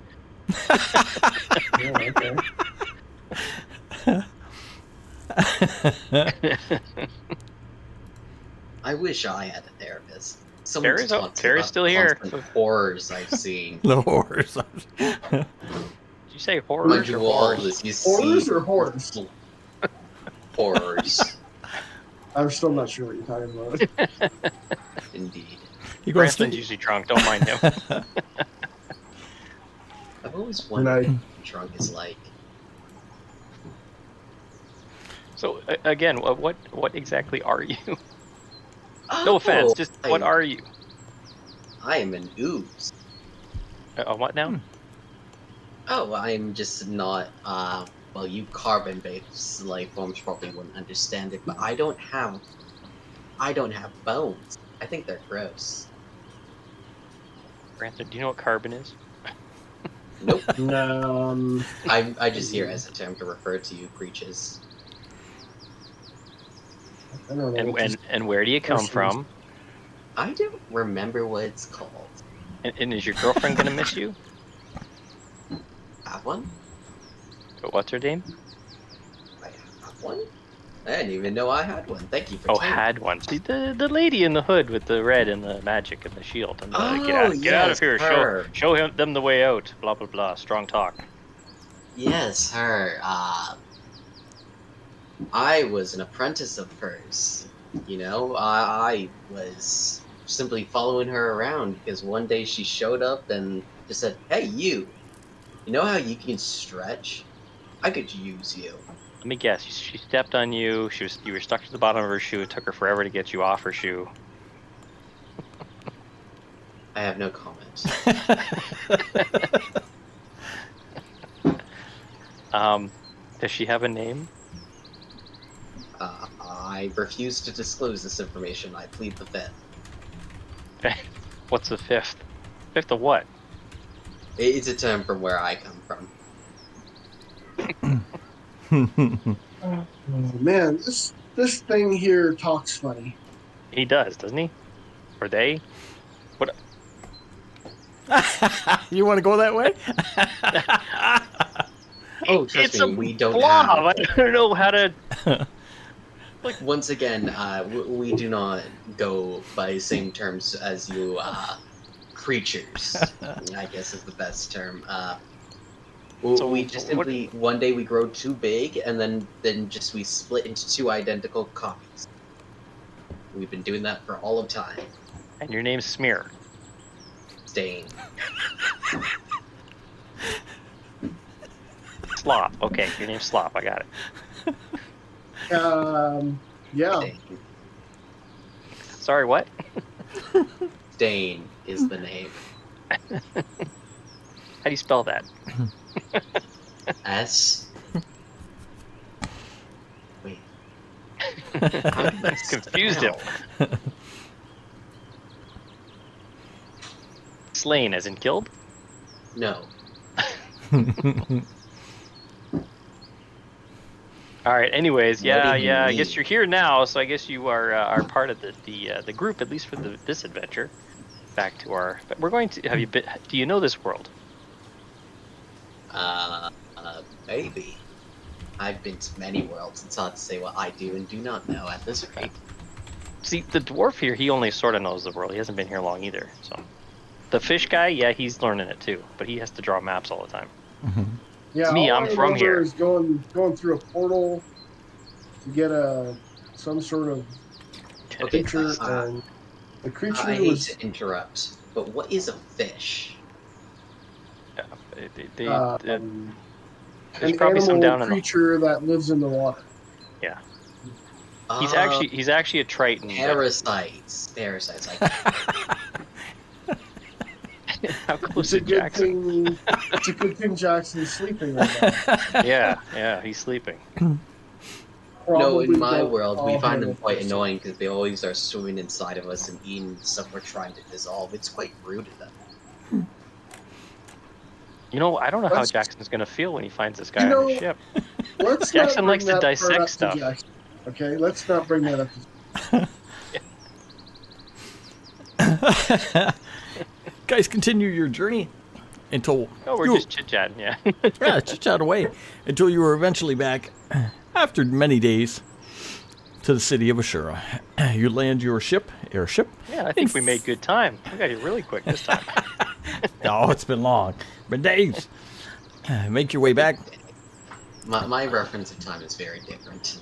Yeah, okay. I wish I had a therapist. Someone to Kara's- talk to Kara's about still the here. constant horrors I've seen. the horse. Did you say horrors Mind or you, all horrors? this you Horrors see or horse? horrors, I'm still not sure what you're talking about. indeed. He goes Branston's to, usually drunk. Don't mind him. I've always And wondered I, what drunk is like. So again, what exactly are you? Oh, No offense, just what I- are you? I am an ooze. What now? Oh, I'm just not. Well, you carbon-based life forms probably wouldn't understand it, but I don't have bones. I think they're gross. Branson, do you know what carbon is? Nope. I just hear it as a term to refer to you creatures. I don't know. And where do you come Questions. from? I don't remember what it's called. And is your girlfriend gonna miss you? Have one? What's her name? I have one? I didn't even know I had one. Thank you for Oh, telling me. had one. See, the lady in the hood with the red and the magic and the shield. And the, Oh, get out of yes, here. her. Show them the way out. Blah blah blah. Strong talk. Yes, her. I was an apprentice of hers. You know, I was simply following her around because one day she showed up and just said, "Hey, you know how you can stretch? I could use you." Let me guess. She stepped on you. You were stuck to the bottom of her shoe. It took her forever to get you off her shoe. I have no comment. Does she have a name? I refuse to disclose this information. I plead the fifth. What's the fifth? Fifth of what? It's a term from where I come from. Oh, man, this thing here talks funny. He does, doesn't he? Or they? What? You want to go that way? Oh, trust It's me, a we don't blob. have. I don't know how to. Once again, we do not go by the same terms as you creatures. I guess is the best term. So We just what- simply one day we grow too big, and then just we split into two identical copies. We've been doing that for all of time. And your name's Smear. Stain. Slop. Okay, your name's Slop. I got it. Yeah. Stain. Sorry, what? Stain is the name. How do you spell that? S. Wait. That's confused him. Slain, as in killed? No. All right. Anyways, What yeah. do you I guess mean? you're here now, so I guess you are part of the group, at least for this adventure. Back to our. But we're going to have you. Do you know this world? Maybe. I've been to many worlds. It's hard to say what I do and do not know at this rate. See, the dwarf here, he only sort of knows the world. He hasn't been here long either. So, the fish guy, yeah, he's learning it too, but he has to draw maps all the time. Yeah, Me, all I'm I from remember here. Is going through a portal to get some sort of Okay, creature, and the creature I hate was to interrupt, but what is a fish? an There's probably some animal down in the. creature that lives in the water. He's actually a triton. but- Parasites. Parasites. How close It's a is good Jackson? thing. It's a good thing Jackson's sleeping right now. Yeah, he's sleeping. No, Probably in my don't world, we all find have them a quite person. annoying because they always are swimming inside of us and eating stuff we're trying to dissolve. It's quite rude of them. You know, I don't know how Let's- Jackson's gonna feel when he finds this guy You on know- his ship. Let's Jackson not likes bring to that part dissect up stuff. Jackson, okay, let's not bring that up. Guys, continue your journey until Oh, we're you- just chit chatting, yeah. yeah, chit-chat away until you were eventually back after many days to the city of Ashura. You land your airship. Yeah, I think we made good time. We got here really quick this time. Oh, it's been long. Been days. Make your way back. My reference of time is very different.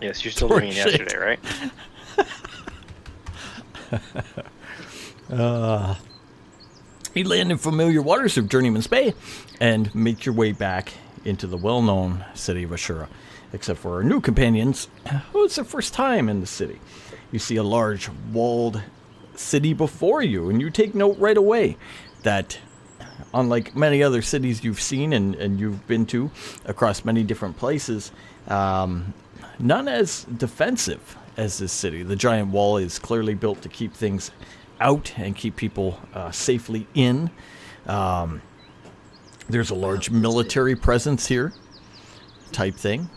Yes, you're still Poor living shit. yesterday, right? You land in familiar waters of Journeyman's Bay and make your way back into the well-known city of Ashura. Except for our new companions, who it's their first time in the city. You see a large walled city before you, and you take note right away that unlike many other cities you've seen and you've been to across many different places, none as defensive as this city. The giant wall is clearly built to keep things out and keep people safely in. There's a large military presence here, type thing.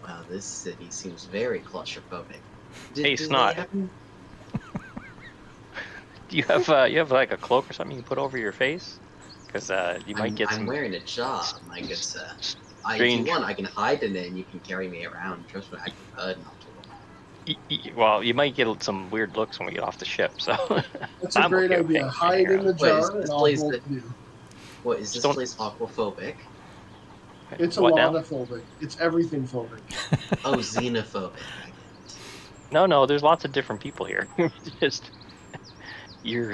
Wow, this city seems very claustrophobic. Hey, do they Snot. have- Do you have like a cloak or something you can put over your face? Because you might get I'm some. wearing a job, my good sir. If you Strange. want, I can hide in it and you can carry me around. Trust me, I can hurt not to. Well, you might get some weird looks when we get off the ship. So That's a I'm great okay with idea. hanging Hide in the Wait, is jar, this and I'll place hold that- you. What, is this Don't- place aquaphobic? It's a What lot now? of phobic. It's everything phobic. Oh, xenophobic. I get it. No, there's lots of different people here. Just you're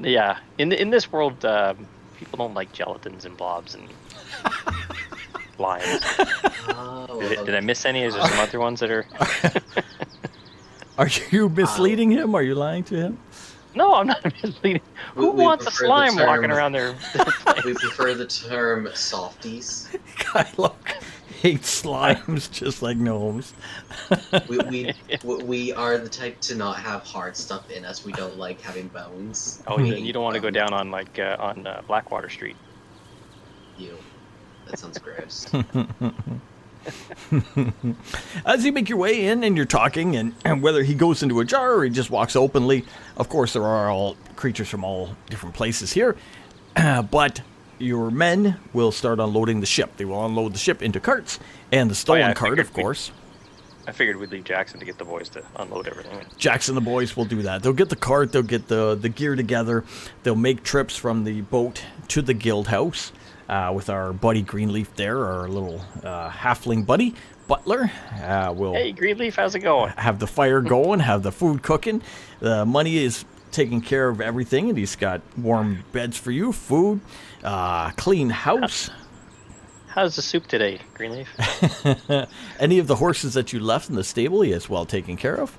yeah. In this world, people don't like gelatins and blobs and lions. Oh, Did I miss any? Is there some other ones that are? Are you misleading him? Are you lying to him? No, I'm not misleading. Who We wants a prefer the slime term- walking around their place? we prefer the term softies. Kylo hates slimes just like gnomes. We are the type to not have hard stuff in us. We don't like having bones. Oh, and you don't want to go down on on Blackwater Street. You. That sounds gross. As you make your way in and you're talking, and whether he goes into a jar or he just walks openly, of course, there are all creatures from all different places here. But your men will start unloading the ship. They will unload the ship into carts, and the stolen I cart, figured of course. I figured we'd leave Jackson to get the boys to unload everything. Jackson and the boys will do that. They'll get the cart, they'll get the gear together, they'll make trips from the boat to the guild house with our buddy Greenleaf there, our little halfling buddy, Butler. Will Hey, Greenleaf, how's it going? have the fire going, have the food cooking. The money is taking care of everything, and he's got warm beds for you, food, clean house. How's the soup today, Greenleaf? Any of the horses that you left in the stable, he is well taken care of.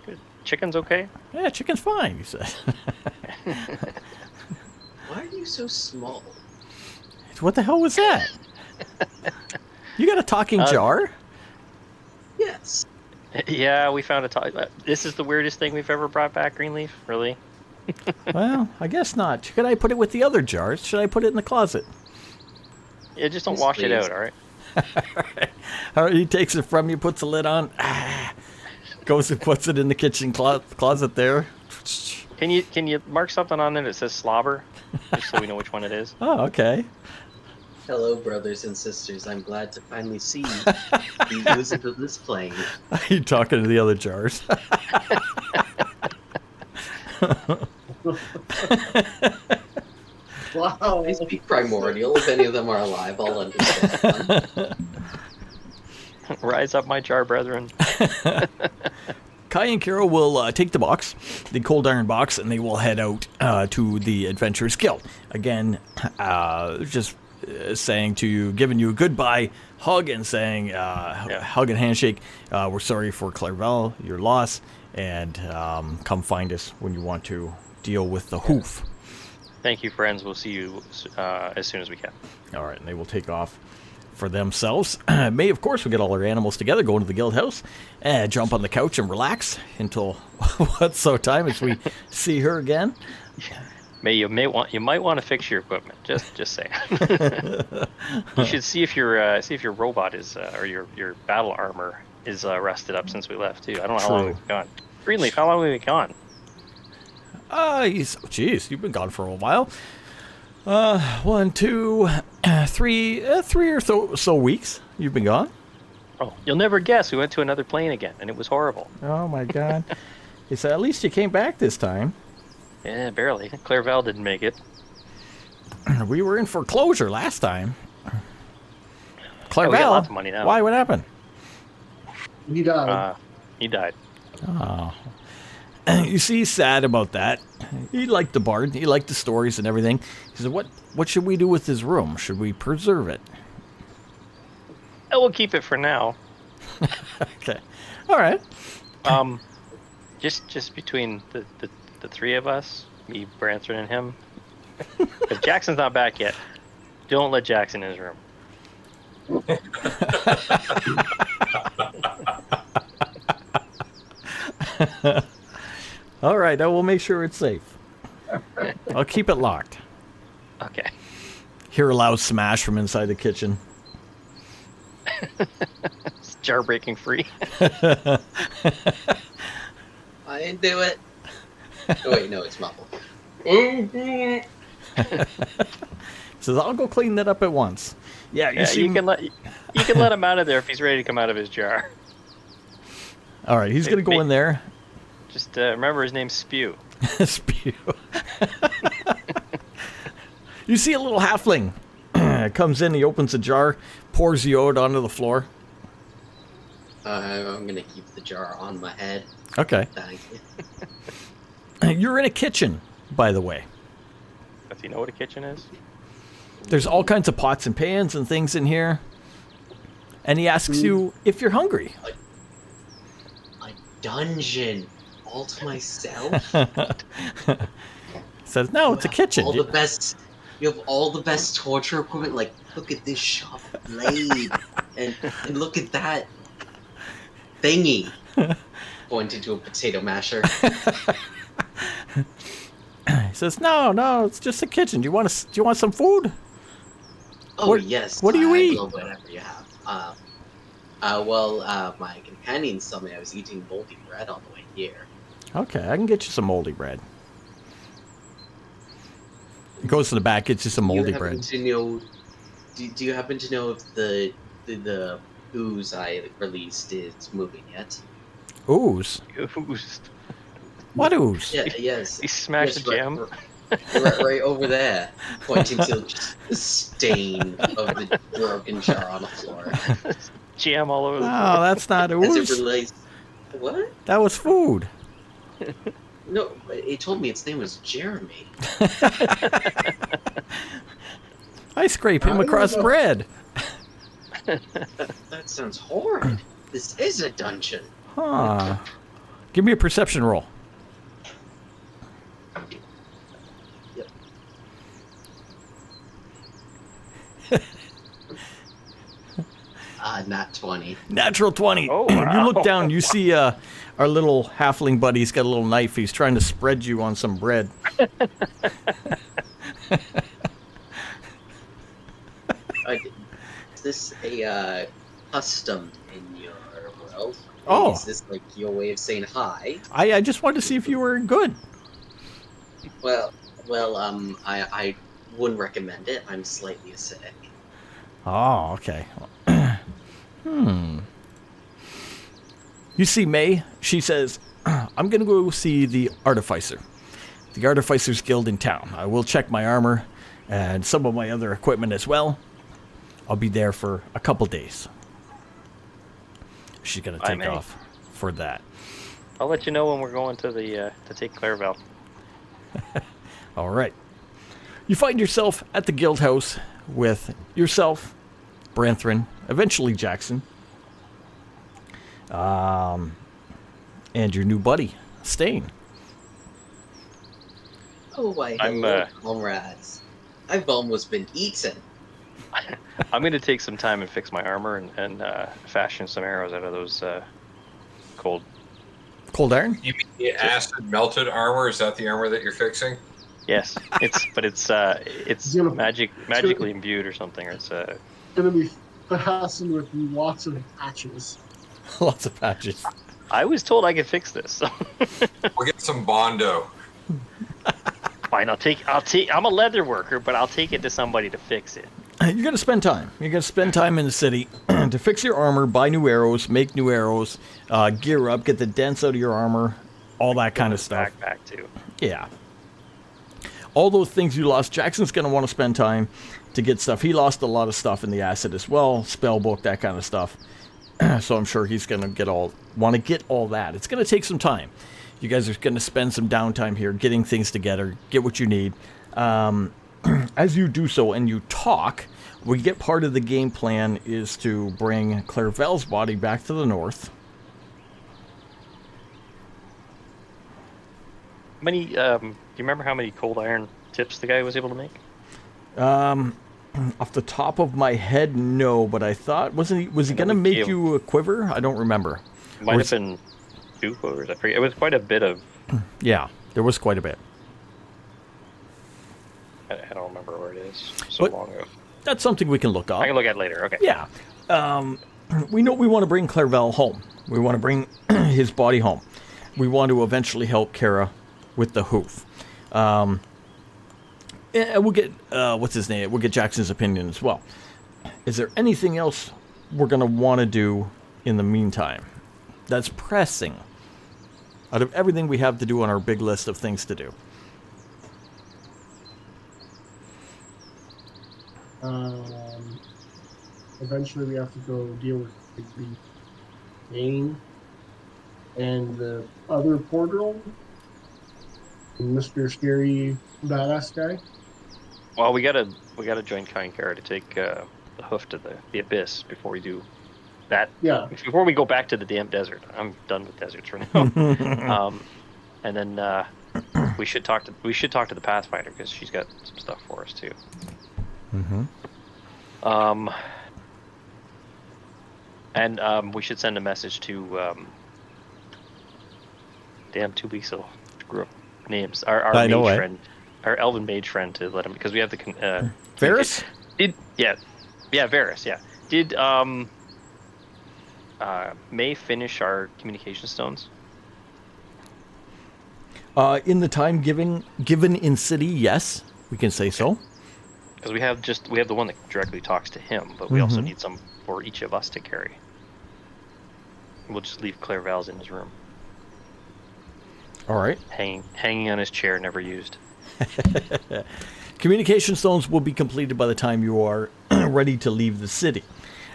Good. Chicken's okay? Yeah, chicken's fine, he said. Why are you so small? What the hell was that? You got a talking jar? Yes. Yeah, we found a this is the weirdest thing we've ever brought back, Greenleaf. Really? Well, I guess not. Should I put it with the other jars? Should I put it in the closet? Yeah, just don't Yes, wash it please. out, all right? All right, he takes it from you, puts the lid on, goes and puts it in the kitchen closet there. Can you mark something on there that says slobber, just so we know which one it is? Oh, okay. Hello, brothers and sisters. I'm glad to finally see the music of this playing. Are you talking to the other jars? Wow. I speak primordial. If any of them are alive, I'll understand them. Rise up, my jar brethren. Kai and Carol will take the box, the cold iron box, and they will head out to the Adventurers Guild. Again, just saying to you, giving you a goodbye hug and saying, hug and handshake, we're sorry for Clairval, your loss, and come find us when you want to deal with the hoof. Thank you, friends. We'll see you as soon as we can. All right, and they will take off for themselves. May, of course, will get all our animals together, go into the guild house, and jump on the couch and relax until what's so time as we see her again. May you might want to fix your equipment. Just saying. You should see if your robot is or your battle armor is rusted up since we left too. I don't know how long True. we've been gone. Greenleaf, how long have we been gone? Geez, you've been gone for a while. 1, 2, 3 or so weeks you've been gone. Oh, you'll never guess. We went to another plane again, and it was horrible. Oh my God! He said, "At least you came back this time." Yeah, barely. Clairval didn't make it. We were in foreclosure last time. Yeah, Clairval, we got lots of money now. why? What happened? He died. He died. Oh. You see, he's sad about that. He liked the bard. He liked the stories and everything. He said, "What should we do with his room? Should we preserve it?" Oh, we'll keep it for now. Okay. All right. Just between the three of us, me, Branson, and him. If Jackson's not back yet, don't let Jackson in his room. All right. I will make sure it's safe. I'll keep it locked. Okay. Hear a loud smash from inside the kitchen. It's jar breaking free. I didn't do it. Oh wait, no, it's Muffle. Says, "I'll go clean that up at once." Yeah, Yeah, you can let him out of there if he's ready to come out of his jar. All right, he's gonna go in there. Just remember his name's Spew. Spew. You see a little halfling comes in. He opens a jar, pours the out onto the floor. I'm gonna keep the jar on my head. Okay. Thank you. You're in a kitchen, by the way. Does he know what a kitchen is? There's all kinds of pots and pans and things in here. And he asks you if you're hungry. A dungeon all to myself. Says, no, it's a kitchen. All the best. You have all the best torture equipment. Like, look at this sharp blade, and look at that thingy. Pointing to a potato masher. He says, no, it's just a kitchen. Do you want some food? Oh What- yes. what do you I eat? love whatever you have. My companions told me I was eating moldy bread on the way here. Okay, I can get you some moldy bread. He goes to the back, gets you some moldy do you happen bread. to know? Do you happen to know if the ooze I released is moving yet? Ooze? Oozed. What ooze? Yeah. Yes. He smashed Yes, the jam. right over there, pointing to the stain of the broken jar on the floor. Jam all over the Oh, that's not As it ooze. relates. What? That was food. No, it told me its name was Jeremy. I scrape him I across don't know. bread. That sounds horrid. This is a dungeon. Huh. Give me a perception roll. Yep. Not 20. Natural 20. Oh, You wow. look down, you see our little halfling buddy's got a little knife. He's trying to spread you on some bread. Is this a custom in your world? Oh. Is this like your way of saying hi? I just wanted to see if you were good. Well, I wouldn't recommend it. I'm slightly acidic. Oh, okay. You see May, she says, I'm going to go see the Artificer. The Artificers Guild in town. I will check my armor and some of my other equipment as well. I'll be there for a couple days. She's going to Bye, take May. off for that. I'll let you know when we're going to the to take Clairville. All right. You find yourself at the guild house with yourself, Branthrin, eventually Jackson, and your new buddy, Stain. Oh, why, I'm, hello, comrades. I've almost been eaten. I'm going to take some time and fix my armor and fashion some arrows out of those cold. Cold Iron? You mean the acid melted armor? Is that the armor that you're fixing? Yes, it's Beautiful. magically imbued or something. Or it's Gonna be fastened with lots of patches. Lots of patches. I was told I could fix this. So. We'll get some Bondo. Fine, I'll take. I'm a leather worker, but I'll take it to somebody to fix it. You're going to spend time. You're going to spend time in the city to fix your armor, buy new arrows, make new arrows, gear up, get the dents out of your armor, all that kind of stuff. Backpack too. Yeah. All those things you lost, Jackson's going to want to spend time to get stuff. He lost a lot of stuff in the acid as well, spell book, that kind of stuff. So I'm sure he's going to want to get all that. It's going to take some time. You guys are going to spend some downtime here getting things together, get what you need. As you do so and you talk, we get part of the game plan is to bring Clairvel's body back to the north. How many? Do you remember how many cold iron tips the guy was able to make? Off the top of my head, no, but I thought was he going to make you a quiver? I don't remember. Might Or have been 2 quivers. I forget. It was quite a bit of. Yeah, there was quite a bit. I don't remember where it is. So But- long ago. That's something we can look up. I can look at it later. Okay. Yeah. We know we want to bring Clairvel home. We want to bring his body home. We want to eventually help Kara with the hoof. And we'll get, what's his name? We'll get Jackson's opinion as well. Is there anything else we're going to want to do in the meantime that's pressing out of everything we have to do on our big list of things to do? Eventually, we have to go deal with Big B. Bane, and the other portal, Mr. Scary Badass guy. Well, we gotta join Kind Kara to take the hoof to the abyss before we do that. Yeah. Before we go back to the damn desert. I'm done with deserts for now. And then we should talk to the Pathfinder because she's got some stuff for us too. Mm-hmm. And we should send a message to damn 2 weeks ago. Screw up names. Our I know mage it. friend, our elven mage friend, to let him because we have the Varys? Varys. Yeah. Did May finish our communication stones? In the time given in city, yes, we can say so. Because we have the one that directly talks to him, but we also need some for each of us to carry. We'll just leave Clairval's in his room, All right. hanging on his chair, never used. Communication stones will be completed by the time you are ready to leave the city.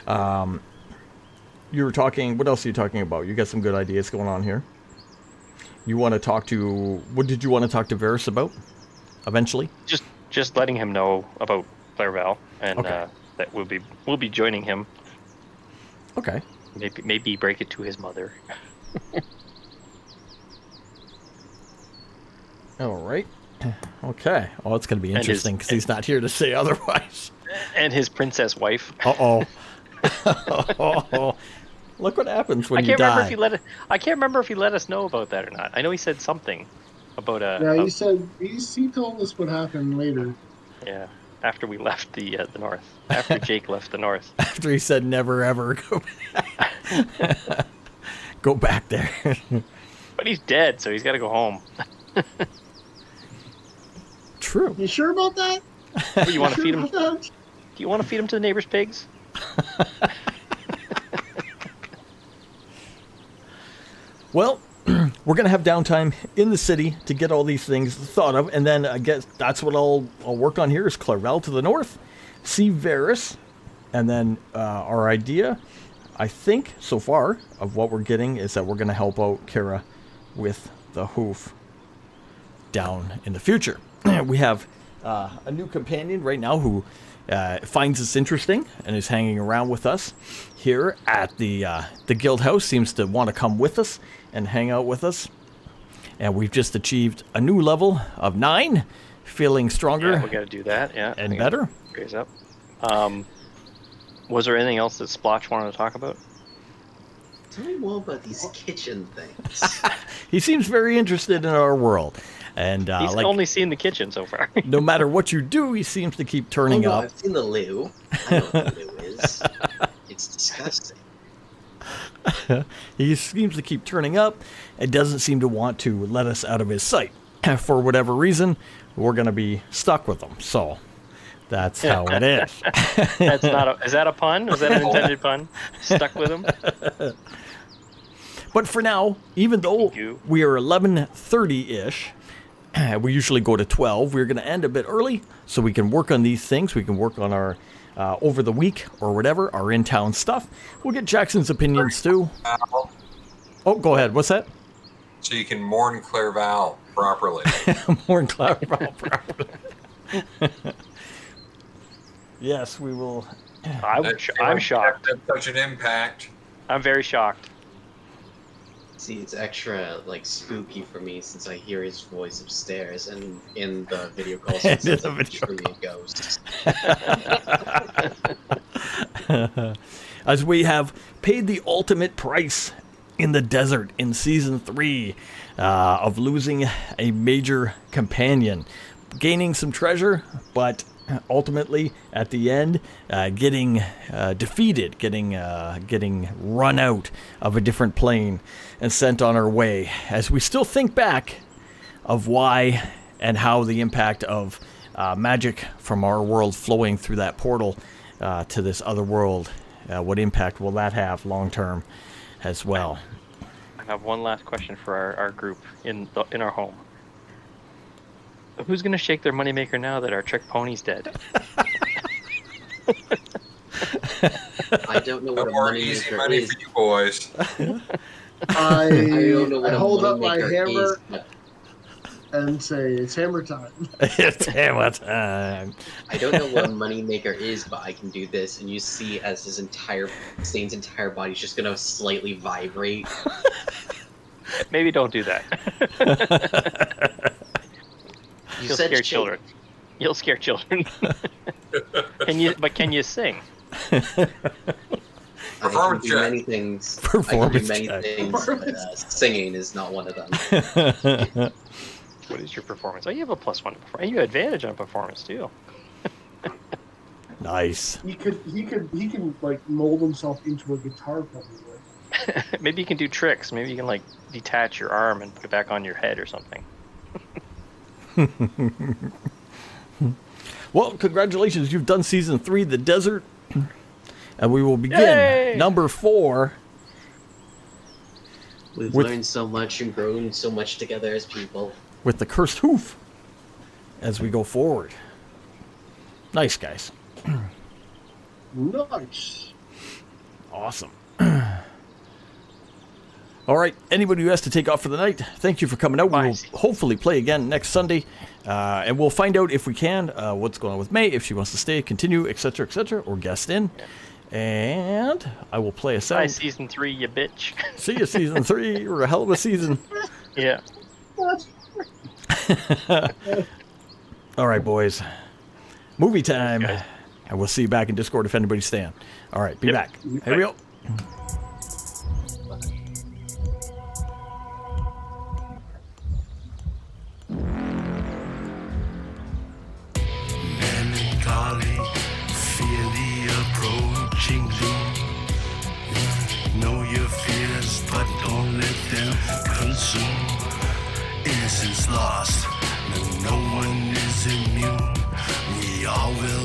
You were talking. What else are you talking about? You got some good ideas going on here. You want to talk to? What did you want to talk to Varys about? Eventually. Just letting him know about Clairval and Okay. that we'll be joining him. Okay. Maybe break it to his mother. All right. Okay. Oh, it's going to be And his- interesting because he's not here to say otherwise. And his princess wife. Uh-oh. Look what happens when I you can't remember die. if he let us know about that or not. I know he said something about Yeah, he said he told us what happened later. yeah, after we left the north. After Jake left the north. After he said never ever go back. Go back there. But he's dead, so he's got to go home. True. You sure about that? What, you want to Sure feed him? about that? Do you want to feed him to the neighbor's pigs? Well, we're going to have downtime in the city to get all these things thought of. And then I guess that's what I'll work on here is Clairval to the north, see Varys. And then our idea, I think, so far, of what we're getting is that we're going to help out Kara with the hoof down in the future. We have a new companion right now who finds this interesting and is hanging around with us here at the guild house. Seems to want to come with us and hang out with us. And we've just achieved a new level of 9, feeling stronger Yeah, we got to do that. Yeah, and we gotta better. Raise up. Was there anything else that Splotch wanted to talk about? Tell me more about these kitchen things. He seems very interested in our world. And He's only seen the kitchen so far. no matter what you do, he seems to keep Oh, turning no, up. I've seen the loo. I know what the loo is. It's disgusting. He seems to keep turning up and doesn't seem to want to let us out of his sight. For whatever reason, we're going to be stuck with him. So that's how it is. That's not is that a pun? Was that an intended pun? Stuck with him? But for now, even though you. we are 11:30-ish, we usually go to 12. We're going to end a bit early so we can work on these things. We can work on our over the week or whatever, our in-town stuff. We'll get Jackson's opinions too. Oh, go ahead. What's that? So you can mourn Clairval properly. More in cloud properly. Yes, we will. I'm shocked. That's such an impact. I'm very shocked. See, it's extra spooky for me since I hear his voice upstairs, and in the video call, And since in it's the video truly a ghost. As we have paid the ultimate price in the desert in season 3 of losing a major companion, gaining some treasure, but ultimately at the end getting defeated, getting run out of a different plane and sent on our way. As we still think back of why and how the impact of magic from our world flowing through that portal to this other world, what impact will that have long term as well? I have one last question for our group in our home. Who's gonna shake their moneymaker now that our trick pony's dead? I don't know No what a more easy moneymaker money is. for you boys. I don't know I what a hold up my moneymaker hammer is, but and say, "It's hammer time." It's hammer time. I don't know what a moneymaker is, but I can do this, and you see as Stain's entire body's just gonna slightly vibrate. Maybe don't do that. You You'll said scare shake. children. You'll scare children. Can you sing? I can Performance do check. many things. Performance I can do check. many things, but singing is not one of them. What is your performance? Oh, you have a +1 to performance. You have advantage on performance too. Nice. He can like mold himself into a guitar probably. Maybe you can do tricks. Maybe you can like detach your arm and put it back on your head or something. Well, congratulations. You've done season 3, The Desert. And we will begin Yay! number 4. We've With- learned so much and grown so much together as people. With the Cursed Hoof as we go forward. Nice, guys. Nice. Awesome. All right, anybody who has to take off for the night, thank you for coming out. We will Nice. hopefully play again next Sunday, and we'll find out if we can what's going on with May, if she wants to stay, continue, etc., or guest in. And I will play a Bye, sound. season 3, you bitch. See you, season 3. You're a hell of a season. Yeah. All right, boys. Movie time. guys. And we'll see you back in Discord if anybody's staying. All right, be Yep. back. Here we go. Melancholy, fear the approaching doom. Know your fears, but don't let them consume. Innocence lost, no one is immune. We all will